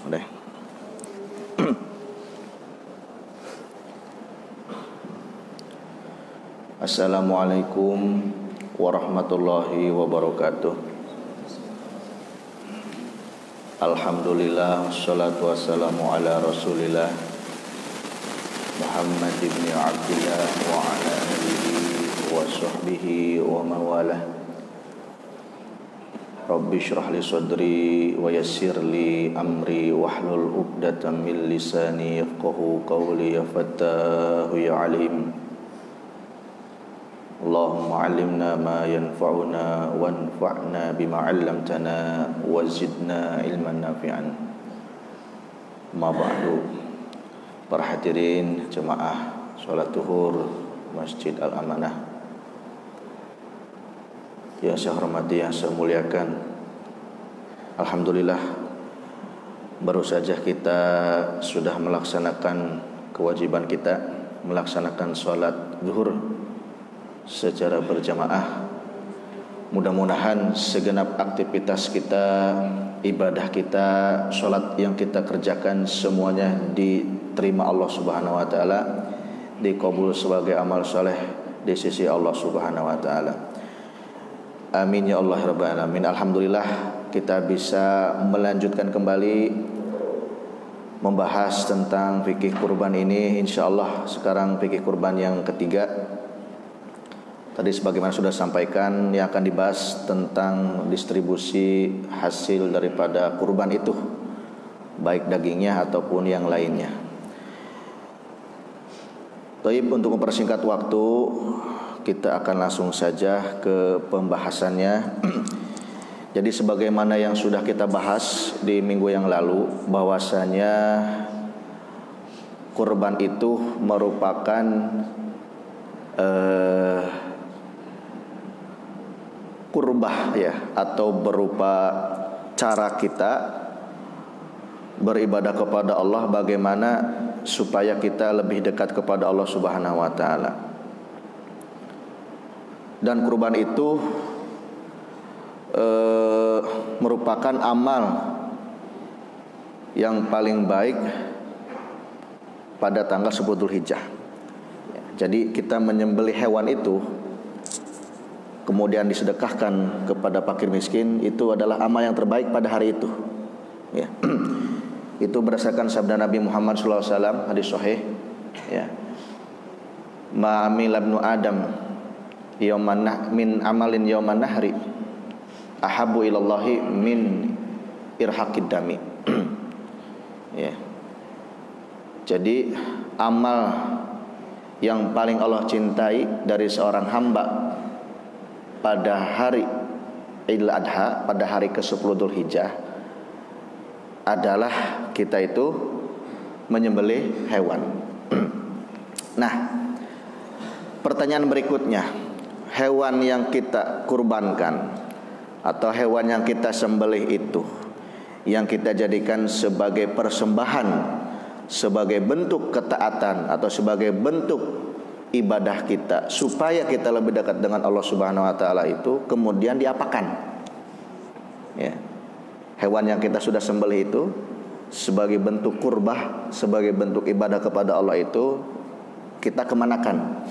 Udah. Assalamualaikum warahmatullahi wabarakatuh. Alhamdulillah, wassalatu wassalamu ala rasulillah Muhammad ibn Abdillah wa ala alihi wa sahbihi wa mawalah. Rabbi syrah li sadri wa yassir li amri wahlul 'uqdatam min lisani yafqahu qawli. Ya fattahu ya alim, Allahumma 'allimna ma yanfa'una wanfa'na bima 'allamtana wa zidna ilman nafi'an. Ma ba'du. Para hadirin jemaah salat zuhur Masjid Al-Amanah yang saya hormati, yang saya muliakan, alhamdulillah baru saja kita sudah melaksanakan kewajiban kita, melaksanakan sholat zuhur secara berjamaah. Mudah-mudahan segenap aktivitas kita, ibadah kita, sholat yang kita kerjakan semuanya diterima Allah Subhanahu wa taala, dikabul sebagai amal soleh di sisi Allah Subhanahu wa taala. Amin ya Allah rabbal alamin. Alhamdulillah kita bisa melanjutkan kembali membahas tentang fikih kurban ini. InsyaAllah sekarang fikih kurban yang ketiga. Tadi sebagaimana sudah sampaikan, yang akan dibahas tentang distribusi hasil daripada kurban itu, baik dagingnya ataupun yang lainnya. Baik, untuk mempersingkat waktu, kita akan langsung saja ke pembahasannya. Jadi sebagaimana yang sudah kita bahas di minggu yang lalu, bahwasanya kurban itu merupakan kurbah ya, atau berupa cara kita beribadah kepada Allah, bagaimana supaya kita lebih dekat kepada Allah Subhanahu wa taala. Dan kurban itu merupakan amal yang paling baik pada tanggal 10 Dzulhijjah. Jadi kita menyembelih hewan itu kemudian disedekahkan kepada fakir miskin, itu adalah amal yang terbaik pada hari itu. Ya. Itu berdasarkan sabda Nabi Muhammad SAW, hadis sahih. Ya. Ma amila ibnu Adam min amalin yauman nahri ahabu ilallahi min irhaqid dami. Ya. Jadi amal yang paling Allah cintai dari seorang hamba pada hari Idul Adha, pada hari ke-10 Dzulhijjah, adalah kita itu menyembelih hewan. Nah, pertanyaan berikutnya, hewan yang kita kurbankan atau hewan yang kita sembelih itu, yang kita jadikan sebagai persembahan, sebagai bentuk ketaatan atau sebagai bentuk ibadah kita supaya kita lebih dekat dengan Allah Subhanahu wa taala, itu kemudian diapakan? Ya. Hewan yang kita sudah sembelih itu sebagai bentuk kurbah, sebagai bentuk ibadah kepada Allah, itu kita kemanakan?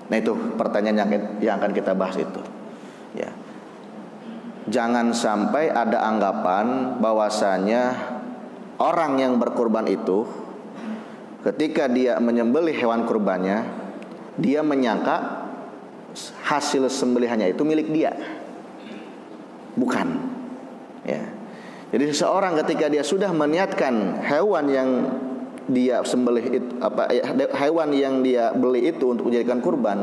Nah, itu pertanyaan yang akan kita bahas itu. Ya. Jangan sampai ada anggapan bahwasanya orang yang berkurban itu ketika dia menyembelih hewan kurbannya, dia menyangka hasil sembelihannya itu milik dia. Bukan. Ya. Jadi seseorang ketika dia sudah meniatkan hewan yang dia sembelih itu, hewan yang dia beli itu untuk dijadikan kurban,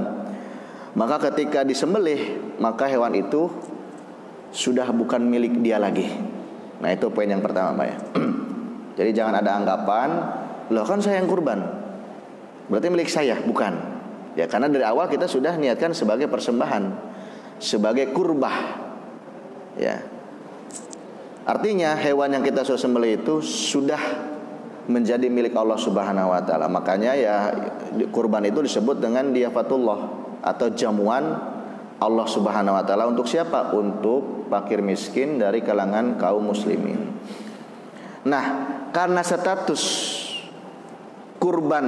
maka ketika disembelih, maka hewan itu sudah bukan milik dia lagi. Nah, itu poin yang pertama, Pak ya. Jadi jangan ada anggapan, loh kan saya yang kurban, berarti milik saya. Bukan. Ya, karena dari awal kita sudah niatkan sebagai persembahan, sebagai kurbah. Ya. Artinya hewan yang kita sudah sembelih itu sudah menjadi milik Allah Subhanahu wa taala. Makanya ya kurban itu disebut dengan diyafatullah. atau jamuan Allah Subhanahu wa taala untuk siapa? Untuk fakir miskin dari kalangan kaum muslimin. Nah, karena status kurban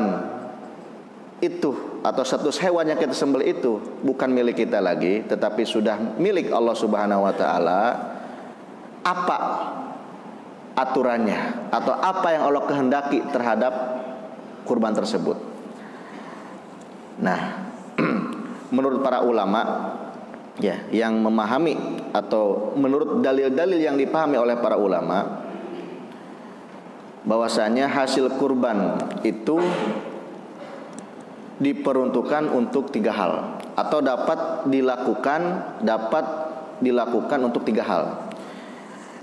itu atau status hewan yang kita sembelih itu bukan milik kita lagi, tetapi sudah milik Allah Subhanahu wa taala, apa aturannya atau apa yang Allah kehendaki terhadap kurban tersebut? Nah, menurut para ulama ya, yang memahami atau menurut dalil-dalil yang dipahami oleh para ulama, bahwasanya hasil kurban itu diperuntukkan untuk 3 hal atau dapat dilakukan untuk 3 hal.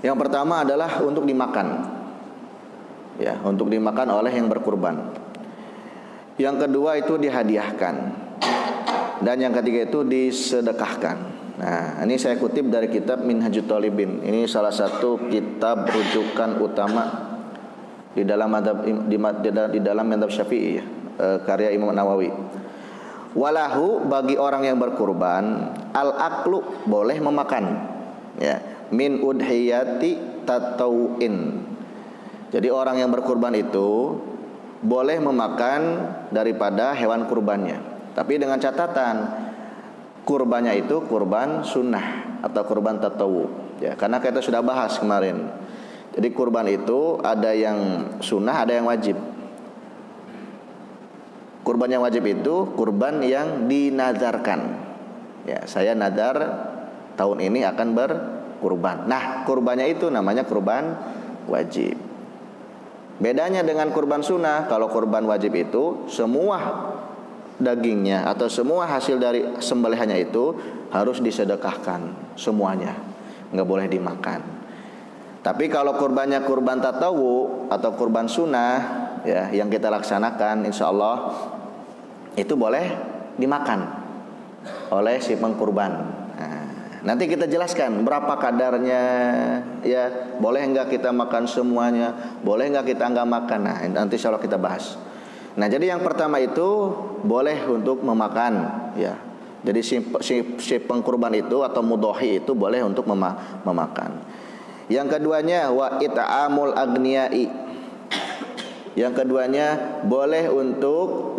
Yang pertama adalah untuk dimakan, ya, untuk dimakan oleh yang berkurban. Yang kedua itu dihadiahkan, dan yang ketiga itu disedekahkan. Nah, ini saya kutip dari kitab Minhajut Thalibin. Ini salah satu kitab rujukan utama di dalam mazhab Syafi'i, ya, karya Imam Nawawi. Walahu, bagi orang yang berkurban, al-aklu, boleh memakan, ya, min udhiyati tatawuin. Jadi orang yang berkurban itu boleh memakan daripada hewan kurbannya, tapi dengan catatan kurbannya itu kurban sunnah atau kurban tatawu, ya, karena kita sudah bahas kemarin. Jadi kurban itu ada yang sunnah, ada yang wajib. Kurban yang wajib itu kurban yang dinazarkan, ya, saya nazar tahun ini akan berkurban. Nah, kurbannya itu namanya kurban wajib. Bedanya dengan kurban sunnah, kalau kurban wajib itu semua dagingnya atau semua hasil dari sembelihannya itu harus disedekahkan semuanya, nggak boleh dimakan. Tapi kalau kurbannya kurban tatawu atau kurban sunnah, ya, yang kita laksanakan, insya Allah itu boleh dimakan oleh si pengkurban. Nanti kita jelaskan berapa kadarnya, ya, boleh enggak kita makan semuanya, boleh enggak kita enggak makan. Nah, nanti insya Allah kita bahas. Nah, jadi yang pertama itu boleh untuk memakan, ya. Jadi si pengkurban itu atau mudhohi itu boleh untuk memakan. Yang keduanya wa it'amul agniyai. Yang keduanya boleh untuk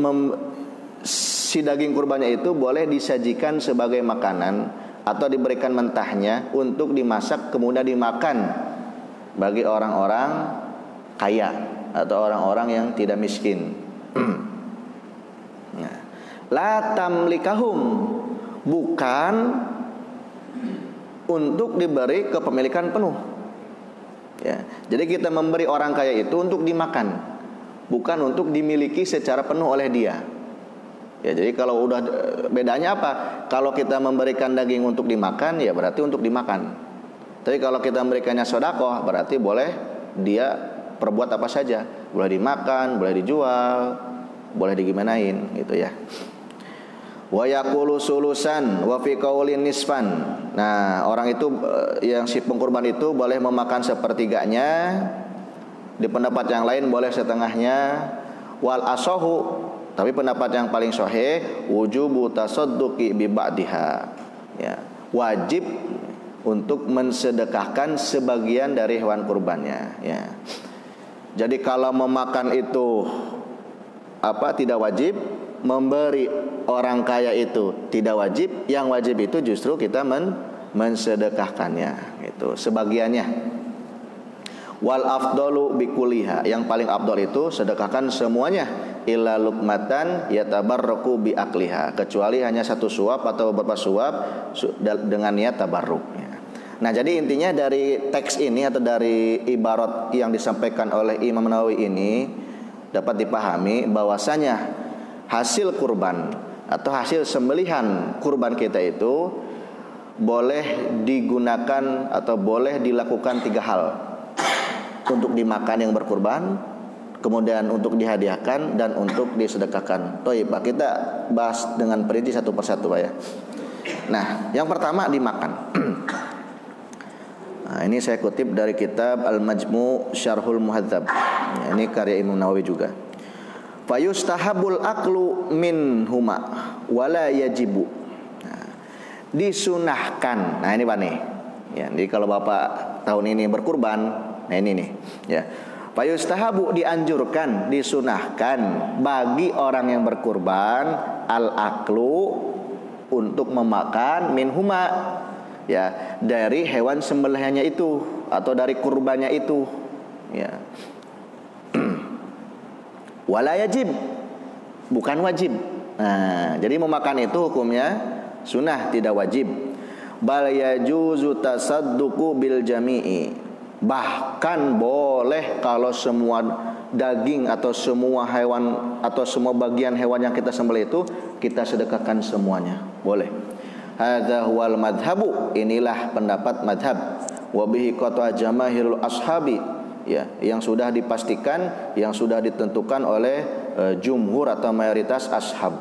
si daging kurbannya itu boleh disajikan sebagai makanan atau diberikan mentahnya untuk dimasak kemudian dimakan bagi orang-orang kaya atau orang-orang yang tidak miskin. Nah, la tamlikahum, bukan untuk diberi kepemilikan penuh, ya. Jadi kita memberi orang kaya itu untuk dimakan, bukan untuk dimiliki secara penuh oleh dia. Ya, jadi kalau udah, bedanya apa? Kalau kita memberikan daging untuk dimakan, ya berarti untuk dimakan. Tapi kalau kita memberikannya sedekah, berarti boleh dia perbuat apa saja. Boleh dimakan, boleh dijual, boleh digimanain, gitu ya. Wa yaqulu sulusan wa fi qaulin nisfan. Nah, orang itu yang si pengkurban itu boleh memakan sepertiganya. Di pendapat yang lain boleh setengahnya. Wal asahu, tapi pendapat yang paling sahih wujubu tasadduqi bi ba'diha, ya, wajib untuk mensedekahkan sebagian dari hewan kurbannya, ya. Jadi kalau memakan itu tidak wajib, memberi orang kaya itu tidak wajib, yang wajib itu justru kita mensedekahkannya, itu sebagiannya. Wal afdalu bikuliha, yang paling afdal itu sedekahkan semuanya, illa luqmatan yatabarraku bi akliha, kecuali hanya satu suap atau beberapa suap dengan niat tabarruk. Nah, jadi intinya dari teks ini atau dari ibarat yang disampaikan oleh Imam Nawawi ini dapat dipahami bahwasanya hasil kurban atau hasil sembelihan kurban kita itu boleh digunakan atau boleh dilakukan 3 hal. Untuk dimakan yang berkurban, kemudian untuk dihadiahkan, dan untuk disedekahkan. Toib, Pak, kita bahas dengan perinci satu persatu, Pak, ya. Nah, yang pertama dimakan. Nah, ini saya kutip dari kitab Al-Majmu' Syarhul Muhadzab. Ini karya Imam Nawawi juga. Fayustahabul aklu min huma. wala yajibu. Nah, disunahkan. Nah, ini Pak nih. Ya, jadi kalau Bapak tahun ini berkurban, nah ini nih, ya. Fayustahabu, dianjurkan, disunahkan bagi orang yang berkurban al-aklu, untuk memakan minhuma, ya, dari hewan sembelihannya itu atau dari kurbannya itu, ya. Wala yajib, bukan wajib. Nah, jadi memakan itu hukumnya sunnah, tidak wajib. Bal yajuzu tasadduqu bil jami'i. Bahkan boleh kalau semua daging atau semua hewan atau semua bagian hewan yang kita sembelih itu kita sedekahkan semuanya. Boleh. Hadza huwal madhabu, inilah pendapat madhab. Wa bihi qata jamaahirul ashabi, ya, yang sudah dipastikan, yang sudah ditentukan oleh jumhur atau mayoritas ashab.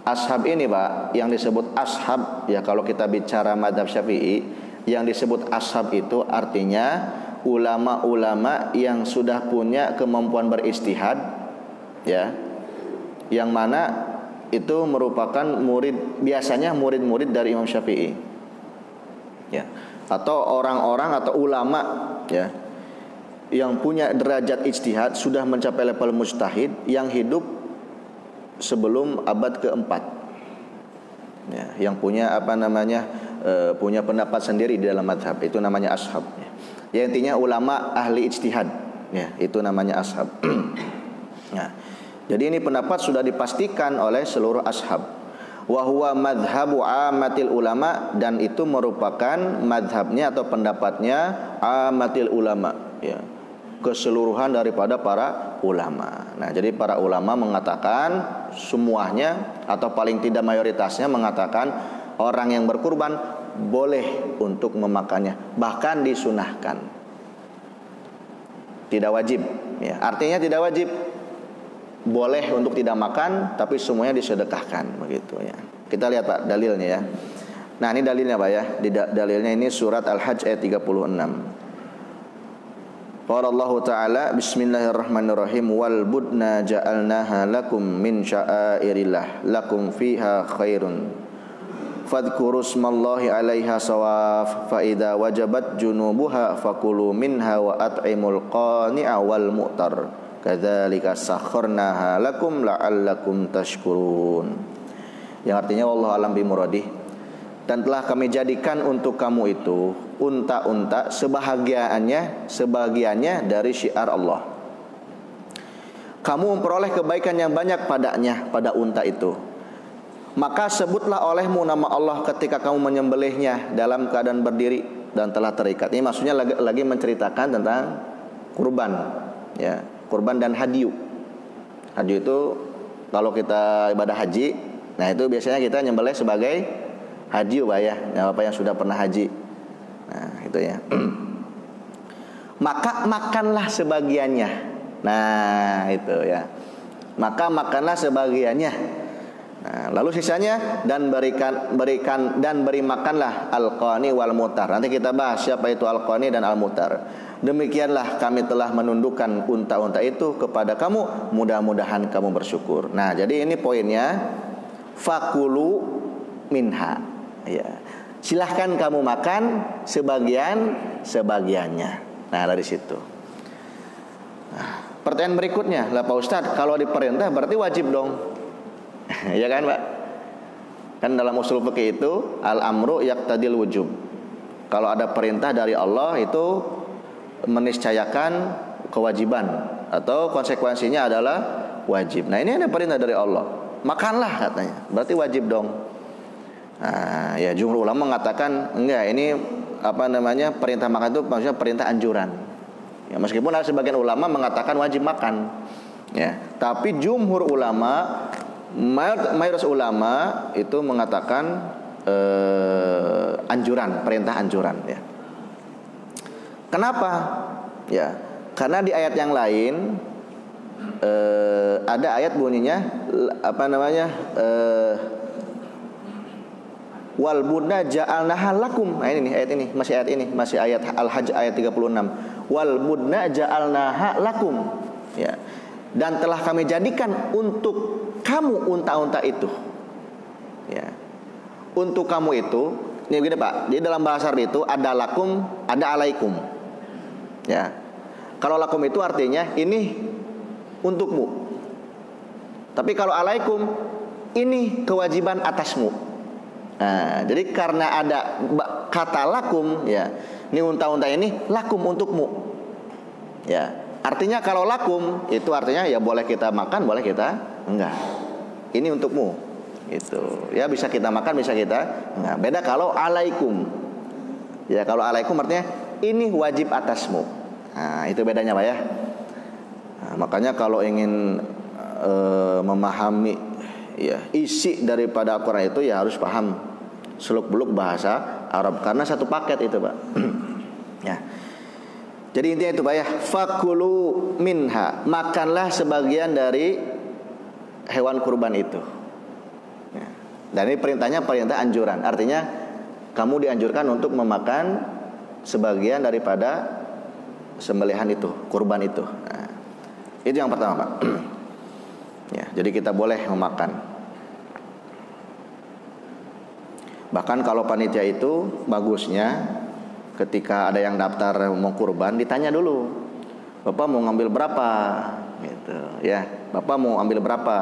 Ashab ini Pak, yang disebut ashab, ya, kalau kita bicara madhab Syafi'i, yang disebut ashab itu artinya ulama-ulama yang sudah punya kemampuan beristihad, ya, yang mana itu merupakan murid, biasanya murid-murid dari Imam Syafi'i, ya, atau orang-orang atau ulama, ya, yang punya derajat ijtihad, sudah mencapai level mujtahid, yang hidup sebelum abad keempat, ya, yang punya punya pendapat sendiri di dalam madhab, itu namanya ashab, ya. Ya, intinya ulama ahli ijtihad, ya, itu namanya ashab. Nah, jadi ini pendapat sudah dipastikan oleh seluruh ashab. Wa huwa madhabu amatil ulama, dan itu merupakan madhabnya atau pendapatnya amatil ulama, ya, keseluruhan daripada para ulama. Nah, jadi para ulama mengatakan semuanya atau paling tidak mayoritasnya mengatakan orang yang berkurban boleh untuk memakannya, bahkan disunahkan. Tidak wajib, ya. Artinya tidak wajib, boleh untuk tidak makan, tapi semuanya disedekahkan, begitu, ya. Kita lihat Pak dalilnya, ya. Nah, ini dalilnya Pak, ya. Dalilnya ini surat Al-Hajj ayat 36. Qala Allah Ta'ala, bismillahirrahmanirrahim, wal budna ja'alnaha lakum min sya'airillah lakum fiha khairun fadhkuru smallahi 'alaiha sawaf fa idza wajabat junubuha fakulu minha wa at'imul qani'a wal mu'tar kadzalika sakharnaha lakum la'allakum tashkurun. Yang artinya wallahu alam bi muradih, dan telah kami jadikan untuk kamu itu unta-unta sebagiannya dari syiar Allah. Kamu memperoleh kebaikan yang banyak padanya, pada unta itu. Maka sebutlah olehmu nama Allah ketika kamu menyembelihnya dalam keadaan berdiri dan telah terikat. Ini maksudnya lagi menceritakan tentang kurban, ya, kurban dan hadyu. Hadyu itu kalau kita ibadah haji, nah itu biasanya kita nyembelih sebagai hadyu, Pak, ya, Bapak yang sudah pernah haji. Nah, itu, ya. Maka makanlah sebagiannya. Nah, itu, ya. Maka makanlah sebagiannya. Nah, lalu sisanya dan beri makanlah al-qani wal mutar. Nanti kita bahas siapa itu al-qani dan al-mutar. Demikianlah kami telah menundukkan unta-unta itu kepada kamu, mudah-mudahan kamu bersyukur. Nah, jadi ini poinnya, fakulu minha, ya. Silahkan kamu makan sebagiannya. Nah, dari situ. Nah, pertanyaan berikutnya, lah Pak Ustadz, kalau diperintah berarti wajib dong. Ya kan Pak? Kan dalam usul fikih itu al-amru yaqtadil wujub. Kalau ada perintah dari Allah itu meniscayakan kewajiban atau konsekuensinya adalah wajib. Nah, ini ada perintah dari Allah, makanlah katanya, berarti wajib dong. Nah, ya, jumhur ulama mengatakan enggak, ini perintah makan itu maksudnya perintah anjuran. Ya, meskipun ada sebagian ulama mengatakan wajib makan, ya, tapi jumhur ulama, mayoritas ulama itu mengatakan anjuran, perintah anjuran, ya. Kenapa? Ya, karena di ayat yang lain ada ayat bunyinya wal budna ja'alnaha lakum. Nah, ini nih, ayat ini masih ayat Al-Hajj ayat 36. Wal budna ja'alnaha lakum, ya. Dan telah kami jadikan untuk kamu unta-unta itu. Ya. Untuk kamu itu, ini begini Pak. Jadi dalam bahasa Arab itu ada lakum, ada alaikum. Ya. Kalau lakum itu artinya ini untukmu. Tapi kalau alaikum, ini kewajiban atasmu. Nah, jadi karena ada kata lakum, ya, ini unta-unta ini lakum untukmu. Ya, artinya kalau lakum itu artinya ya boleh kita makan, boleh kita enggak. Ini untukmu. Gitu. Ya bisa kita makan, bisa kita enggak. Beda kalau alaikum. Ya kalau alaikum artinya ini wajib atasmu. Nah, itu bedanya Pak ya. Nah, makanya kalau ingin memahami ya isi daripada Al-Quran itu ya harus paham seluk-beluk bahasa Arab karena satu paket itu Pak. Ya. Jadi intinya itu Pak ya, fakulu minha, makanlah sebagian dari hewan kurban itu. Ya. Dan ini perintahnya perintah anjuran, artinya kamu dianjurkan untuk memakan sebagian daripada sembelihan itu, kurban itu. Nah, itu yang pertama Pak. Ya, jadi kita boleh memakan. Bahkan kalau panitia itu bagusnya ketika ada yang daftar mau kurban ditanya dulu, Bapak mau ngambil berapa? Gitu, ya. Bapak mau ambil berapa?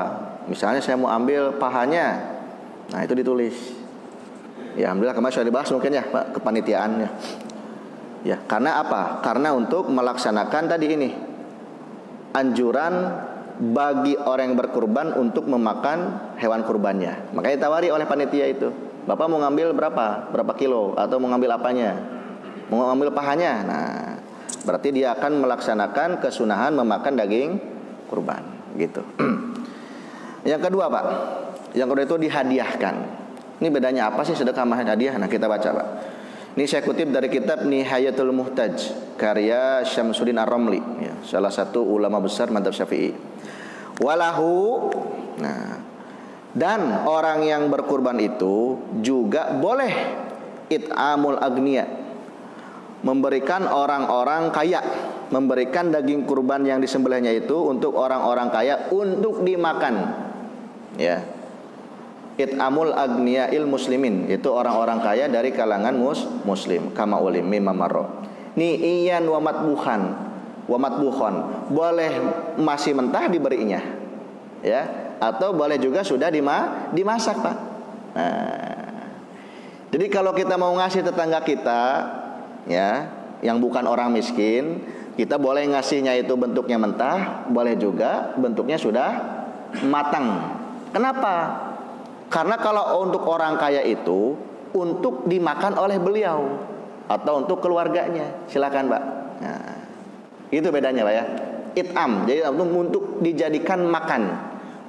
Misalnya saya mau ambil pahanya. Nah, itu ditulis. Ya, alhamdulillah kemarin sudah dibahas mungkin ya, Pak, kepanitiaannya. Ya, karena apa? Karena untuk melaksanakan tadi ini anjuran bagi orang yang berkurban untuk memakan hewan kurbannya. Makanya ditawari oleh panitia itu, Bapak mau ngambil berapa kilo, atau mau ngambil apanya, mau ngambil pahanya. Nah, berarti dia akan melaksanakan kesunahan memakan daging kurban, gitu. Yang kedua Pak, yang kedua itu dihadiahkan. Ini bedanya apa sih sedekah sama hadiah? Nah, kita baca Pak. Ini saya kutip dari kitab Nihayatul Muhtaj karya Syamsuddin Ar-Ramli, ya, salah satu ulama besar mazhab Syafi'i. Walahu, nah, dan orang yang berkurban itu juga boleh it'amul agniya, memberikan orang-orang kaya, memberikan daging kurban yang disembelihnya itu untuk orang-orang kaya untuk dimakan. Ya. It'amul agniyail muslimin, itu orang-orang kaya dari kalangan muslim, kama ulimi mamaro. Ni iyan wa matbuhan, boleh masih mentah diberinya, ya, atau boleh juga sudah dimasak Pak. Nah, jadi kalau kita mau ngasih tetangga kita, ya, yang bukan orang miskin, kita boleh ngasihnya itu bentuknya mentah, boleh juga bentuknya sudah matang. Kenapa? Karena kalau untuk orang kaya itu untuk dimakan oleh beliau atau untuk keluarganya, silakan Pak. Nah, itu bedanya Pak ya. It'am, jadi untuk dijadikan makan,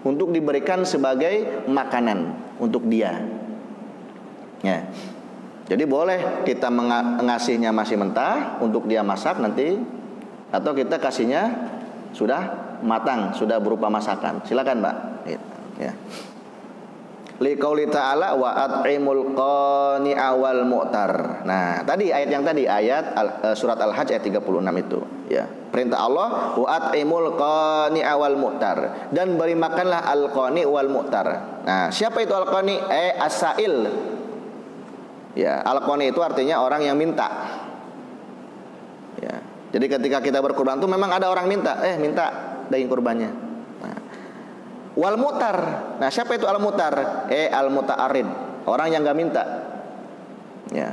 untuk diberikan sebagai makanan untuk dia. Ya. Jadi boleh kita ngasihnya masih mentah untuk dia masak nanti, atau kita kasihnya sudah matang, sudah berupa masakan. Silakan Pak. Ya. Liqauli ta'ala wa at'imul qani'a wal mu'tar. Nah, tadi ayat yang tadi ayat surat Al-Hajj ayat 36 itu, ya. Perintah Allah wa at'imul qani'a wal mu'tar, dan beri makanlah al-qani wal mu'tar. Nah, siapa itu al-qani? As-sa'il. Ya, al-qani itu artinya orang yang minta. Ya. Jadi ketika kita berkurban itu memang ada orang minta daging kurbannya. Wal mutar. Nah, siapa itu al mutar? Al muta'arid, orang yang enggak minta. Ya.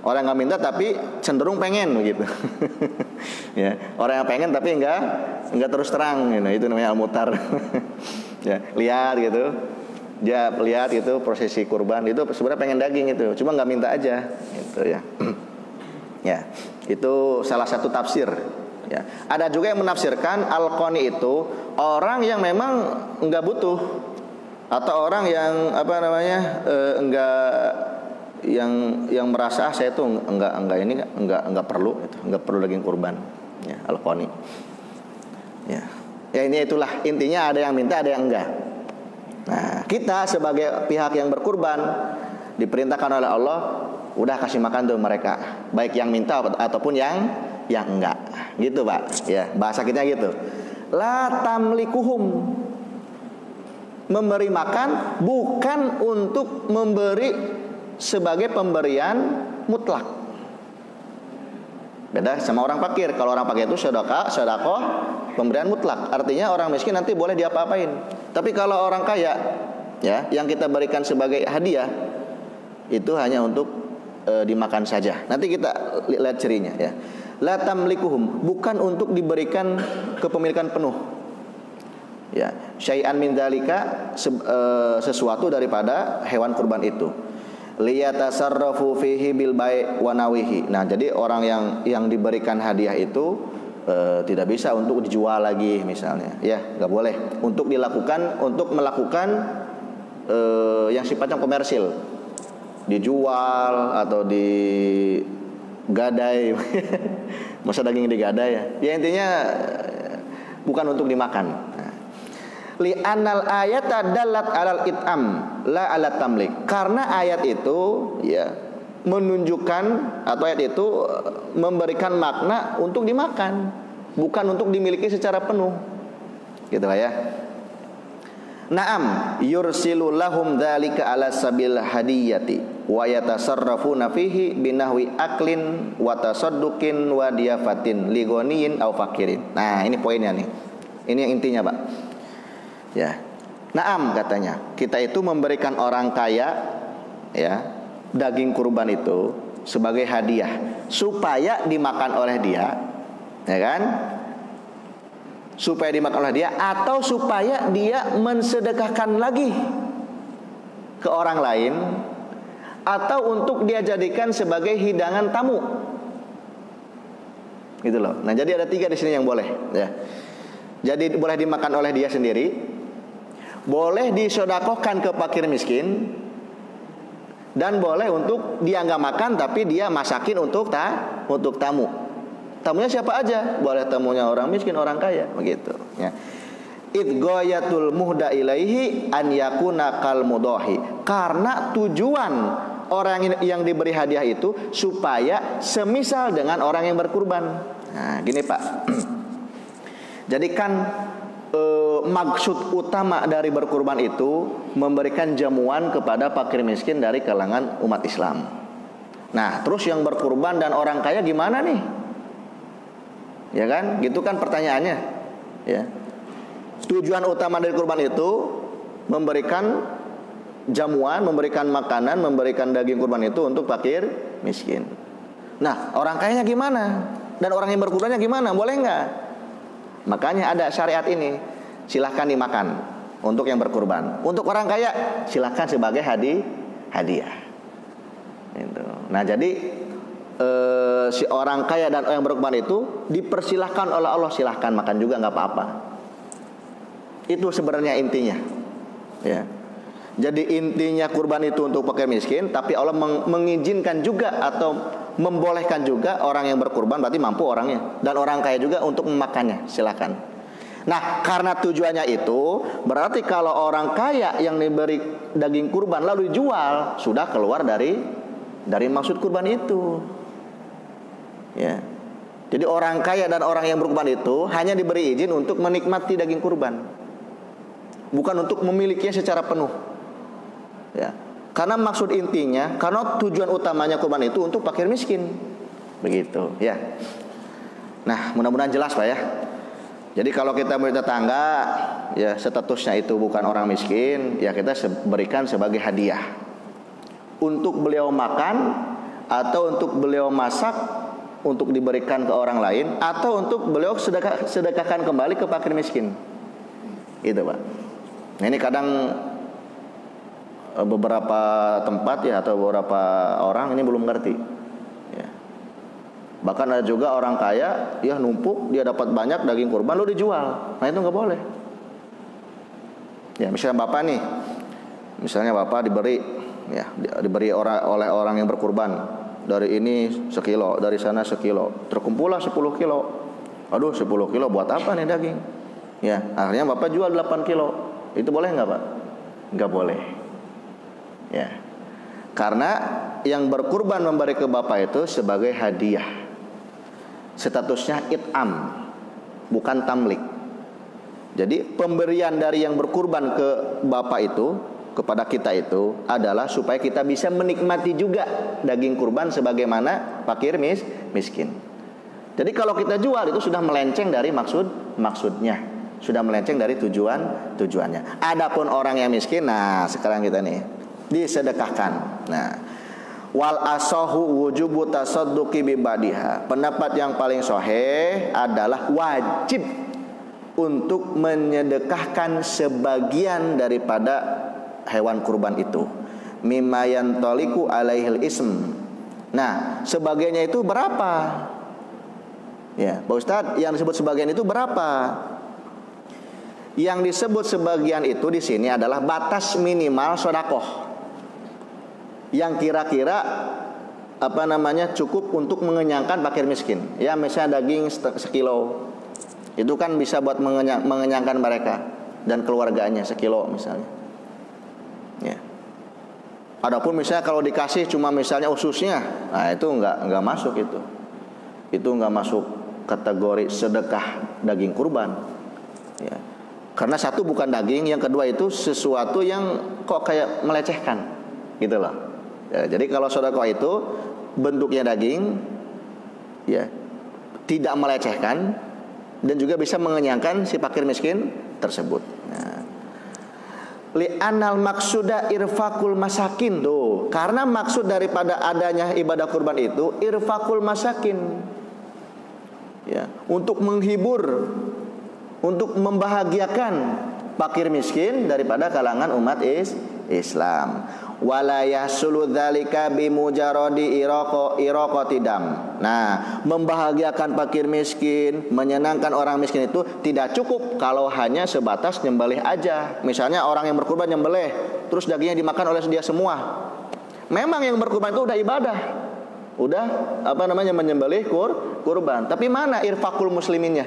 Orang enggak minta tapi cenderung pengen begitu. Ya, orang yang pengen tapi enggak terus terang, gitu. Itu namanya al mutar. Ya, lihat gitu. Dia lihat gitu prosesi kurban itu sebenarnya pengen daging itu, cuma enggak minta aja gitu ya. Ya, itu salah satu tafsir. Ya. Ada juga yang menafsirkan al-qani itu orang yang memang enggak butuh, atau orang yang yang merasa saya tuh enggak perlu itu, enggak perlu daging kurban. Ya, al-qani. Ya. Ya, ini itulah intinya, ada yang minta, ada yang enggak. Nah, kita sebagai pihak yang berkurban diperintahkan oleh Allah, udah kasih makan tuh mereka, baik yang minta ataupun yang enggak, gitu Pak. Ya, bahasa kita gitu. La tamlikuhum, memberi makan bukan untuk memberi sebagai pemberian mutlak. Beda sama orang fakir. Kalau orang fakir itu sedekah pemberian mutlak. Artinya orang miskin nanti boleh diapa-apain. Tapi kalau orang kaya, ya, yang kita berikan sebagai hadiah itu hanya untuk dimakan saja. Nanti kita lihat cirinya, ya. La tamlikuhum, bukan untuk diberikan kepemilikan penuh. Ya, syai'an min dzalika, sesuatu daripada hewan kurban itu. Liyatasarrafu fihi bil bai' wa nawihi. Nah, jadi orang yang diberikan hadiah itu tidak bisa untuk dijual lagi misalnya. Ya, enggak boleh. Untuk melakukan yang sifatnya komersil. Dijual atau digadai. Masa daging digadai ya? Ya intinya bukan untuk dimakan. Li'anal ayata dallat alal it'am la alat tamlik. Karena ayat itu ya menunjukkan, atau ayat itu memberikan makna untuk dimakan, bukan untuk dimiliki secara penuh. Gitu lah ya. Naam yursilu lahum dzalika ala sabil hadiyati wa yatasarrafuna fihi binahwi aklin wa tasadduqin wa diyafatin ligoniyin aw fakirin. Nah, ini poinnya nih. Ini yang intinya, Pak. Ya. Naam katanya, kita itu memberikan orang kaya ya daging kurban itu sebagai hadiah supaya dimakan oleh dia, ya kan? Supaya dimakan oleh dia atau supaya dia mensedekahkan lagi ke orang lain, atau untuk dia jadikan sebagai hidangan tamu. Gitu loh. Nah, jadi ada 3 di sini yang boleh, ya. Jadi boleh dimakan oleh dia sendiri, boleh disedekahkan ke fakir miskin, dan boleh untuk dia nggak makan tapi dia masakin untuk tamu. Tamunya siapa aja? Boleh tamunya orang miskin, orang kaya, begitu ya. Idghayatul muhda ilaihi an yakuna kal mudahi. Karena tujuan orang yang diberi hadiah itu supaya semisal dengan orang yang berkurban. Nah, gini Pak. Jadi kan maksud utama dari berkurban itu memberikan jamuan kepada fakir miskin dari kalangan umat Islam. Nah, terus yang berkurban dan orang kaya gimana nih? Ya kan? Gitu kan pertanyaannya. Ya. Tujuan utama dari kurban itu memberikan jamuan, memberikan makanan, memberikan daging kurban itu untuk fakir miskin. Nah, orang kayanya gimana? Dan orang yang berkurbannya gimana? Boleh nggak? Makanya ada syariat ini. Silahkan dimakan untuk yang berkurban. Untuk orang kaya silahkan sebagai hadiah. Gitu. Nah, jadi si orang kaya dan orang yang berkurban itu dipersilahkan oleh Allah, silahkan makan juga nggak apa-apa. Itu sebenarnya intinya. Ya. Jadi intinya kurban itu untuk fakir miskin, tapi Allah mengizinkan juga atau membolehkan juga orang yang berkurban, berarti mampu orangnya, dan orang kaya juga untuk memakannya, silakan. Nah, karena tujuannya itu, berarti kalau orang kaya yang diberi daging kurban lalu dijual, sudah keluar dari maksud kurban itu. Ya. Jadi orang kaya dan orang yang berkurban itu hanya diberi izin untuk menikmati daging kurban, bukan untuk memilikinya secara penuh. Ya. Karena maksud intinya, karena tujuan utamanya kurban itu untuk fakir miskin. Begitu, ya. Nah, mudah-mudahan jelas Pak ya. Jadi kalau kita bertetangga, ya statusnya itu bukan orang miskin, ya kita berikan sebagai hadiah untuk beliau makan, atau untuk beliau masak untuk diberikan ke orang lain, atau untuk beliau sedekahkan kembali ke fakir miskin. Gitu Pak. Nah, ini kadang beberapa tempat ya atau beberapa orang ini belum ngerti. Ya. Bahkan ada juga orang kaya, dia numpuk, dia dapat banyak daging kurban lalu dijual. Nah, itu nggak boleh. Ya, misalnya Bapak nih, misalnya Bapak diberi oleh orang yang berkurban, dari ini sekilo, dari sana sekilo, terkumpullah 10 kilo. Aduh, 10 kilo buat apa nih daging? Ya, akhirnya Bapak jual 8 kilo. Itu boleh nggak Pak? Nggak boleh. Ya, karena yang berkurban memberi ke Bapak itu sebagai hadiah. Statusnya it'am, bukan tamlik. Jadi pemberian dari yang berkurban ke bapak itu, kepada kita itu adalah supaya kita bisa menikmati juga daging kurban sebagaimana fakir miskin. Jadi kalau kita jual itu sudah melenceng dari maksudnya, sudah melenceng dari tujuannya. Adapun orang yang miskin, nah sekarang kita nih disedekahkan. Nah, wal asahu wujubu tasadduqi bibadiha. Pendapat yang paling sahih adalah wajib untuk menyedekahkan sebagian daripada hewan kurban itu. Mimma yantaliku alaihil ism. Nah, sebagiannya itu berapa? Ya, Pak Ustadz, yang disebut sebagian itu berapa? Yang disebut sebagian itu di sini adalah batas minimal sedekah yang kira-kira cukup untuk mengenyangkan fakir miskin. Ya, misalnya daging sekilo, itu kan bisa buat mengenyangkan mereka dan keluarganya sekilo misalnya. Ya. Adapun misalnya kalau dikasih cuma misalnya ususnya, nah itu enggak masuk itu. Itu enggak masuk kategori sedekah daging kurban. Ya. Karena satu bukan daging, yang kedua itu sesuatu yang kok kayak melecehkan, gitu loh. Ya, jadi kalau sedekah itu bentuknya daging, ya, tidak melecehkan dan juga bisa mengenyangkan si fakir miskin tersebut. Nah, li'anal maksuda irfakul masakin tuh. Karena maksud daripada adanya ibadah kurban itu irfakul masakin. Ya, untuk menghibur, untuk membahagiakan fakir miskin daripada kalangan umat Islam. Wala yahsulu dzalika bimujarradi iraqatidam. Nah, membahagiakan fakir miskin, menyenangkan orang miskin itu tidak cukup kalau hanya sebatas nyembelih aja. Misalnya orang yang berkurban nyembelih, terus dagingnya dimakan oleh dia semua. Memang yang berkurban itu udah ibadah. Udah menyembelih kurban. Tapi mana irfaqul musliminnya?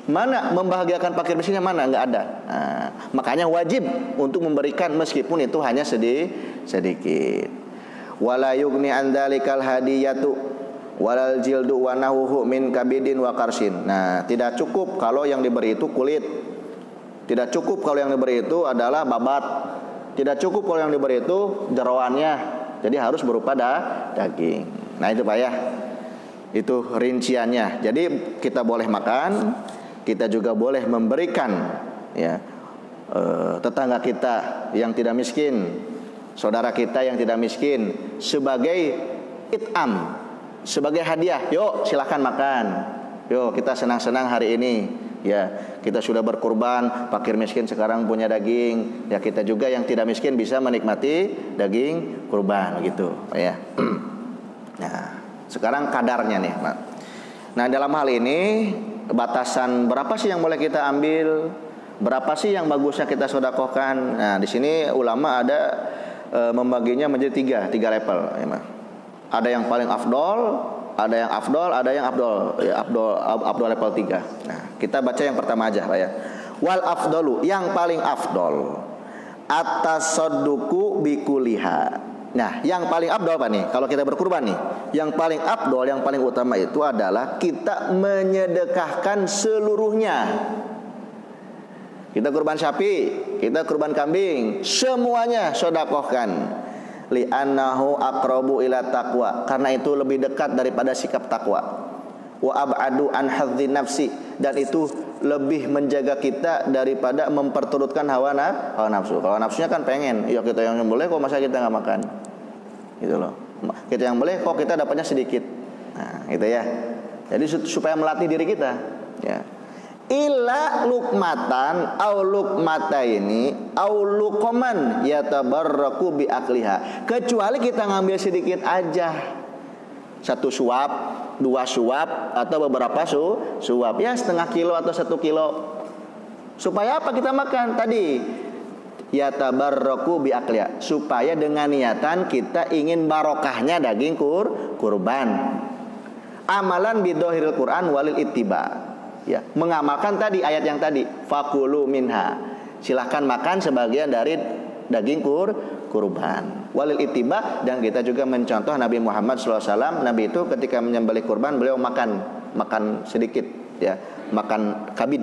Mana membahagiakan fakir miskinnya, mana? Enggak ada. Nah, makanya wajib untuk memberikan meskipun itu hanya sedikit. Wala yughni an dzalikal hadiyatu walal jildu wa nahuhu min kabidin wa qarsin. Nah, tidak cukup kalau yang diberi itu kulit. Tidak cukup kalau yang diberi itu adalah babat. Tidak cukup kalau yang diberi itu jeroannya. Jadi harus berupa daging. Nah, itu Pak ya. Itu rinciannya. Jadi kita boleh makan, kita juga boleh memberikan, ya, tetangga kita yang tidak miskin, saudara kita yang tidak miskin, sebagai it'am, sebagai hadiah. Yuk silakan makan. Yuk kita senang-senang hari ini. Ya, kita sudah berkurban, fakir miskin sekarang punya daging. Ya, kita juga yang tidak miskin bisa menikmati daging kurban gitu, ya. Nah, sekarang kadarnya nih, Pak. Nah, dalam hal ini batasan berapa sih yang boleh kita ambil? Berapa sih yang bagusnya kita sedekahkan? Nah, di sini ulama ada membaginya menjadi tiga level, ya, Pak. Ada yang paling afdol, ada yang afdol, ada yang afdol, ya, afdol level 3. Nah, kita baca yang pertama aja, Pak ya. Wal afdolu, yang paling afdol, at-tasadduqu bikuliha. Nah, yang paling afdol Pak nih, kalau kita berkurban nih, yang paling afdol, yang paling utama itu adalah kita menyedekahkan seluruhnya. Kita kurban sapi, kita kurban kambing, semuanya sedekahkan. Li'annahu aqrabu ila taqwa, karena itu lebih dekat daripada sikap takwa. Wa ab'adu an hadzi nafsi, dan itu lebih menjaga kita daripada memperturutkan hawa nafsu. Kalau nafsunya kan pengen, ya kita yang boleh kok, masa kita nggak makan, gitu loh. Kita yang boleh kok, kita dapatnya sedikit. Nah, gitu ya. Jadi supaya melatih diri kita, ya. Illa lukmatan au lukmataini au luqman yatabarraku bi akliha. Kecuali kita ngambil sedikit aja. 1 suap, 2 suap, atau beberapa suap, ya setengah kilo atau 1 kilo. Supaya apa kita makan tadi? Yatabarraku bi akliha, supaya dengan niatan kita ingin barokahnya daging kurban. Amalan bidhahiril Quran walil ittiba. Ya, mengamalkan tadi ayat yang tadi, fakulu minha, silahkan makan sebagian dari daging kurban. Walil ittiba, dan kita juga mencontoh Nabi Muhammad SAW. Nabi itu ketika menyembelih kurban beliau makan sedikit, ya, makan kabid.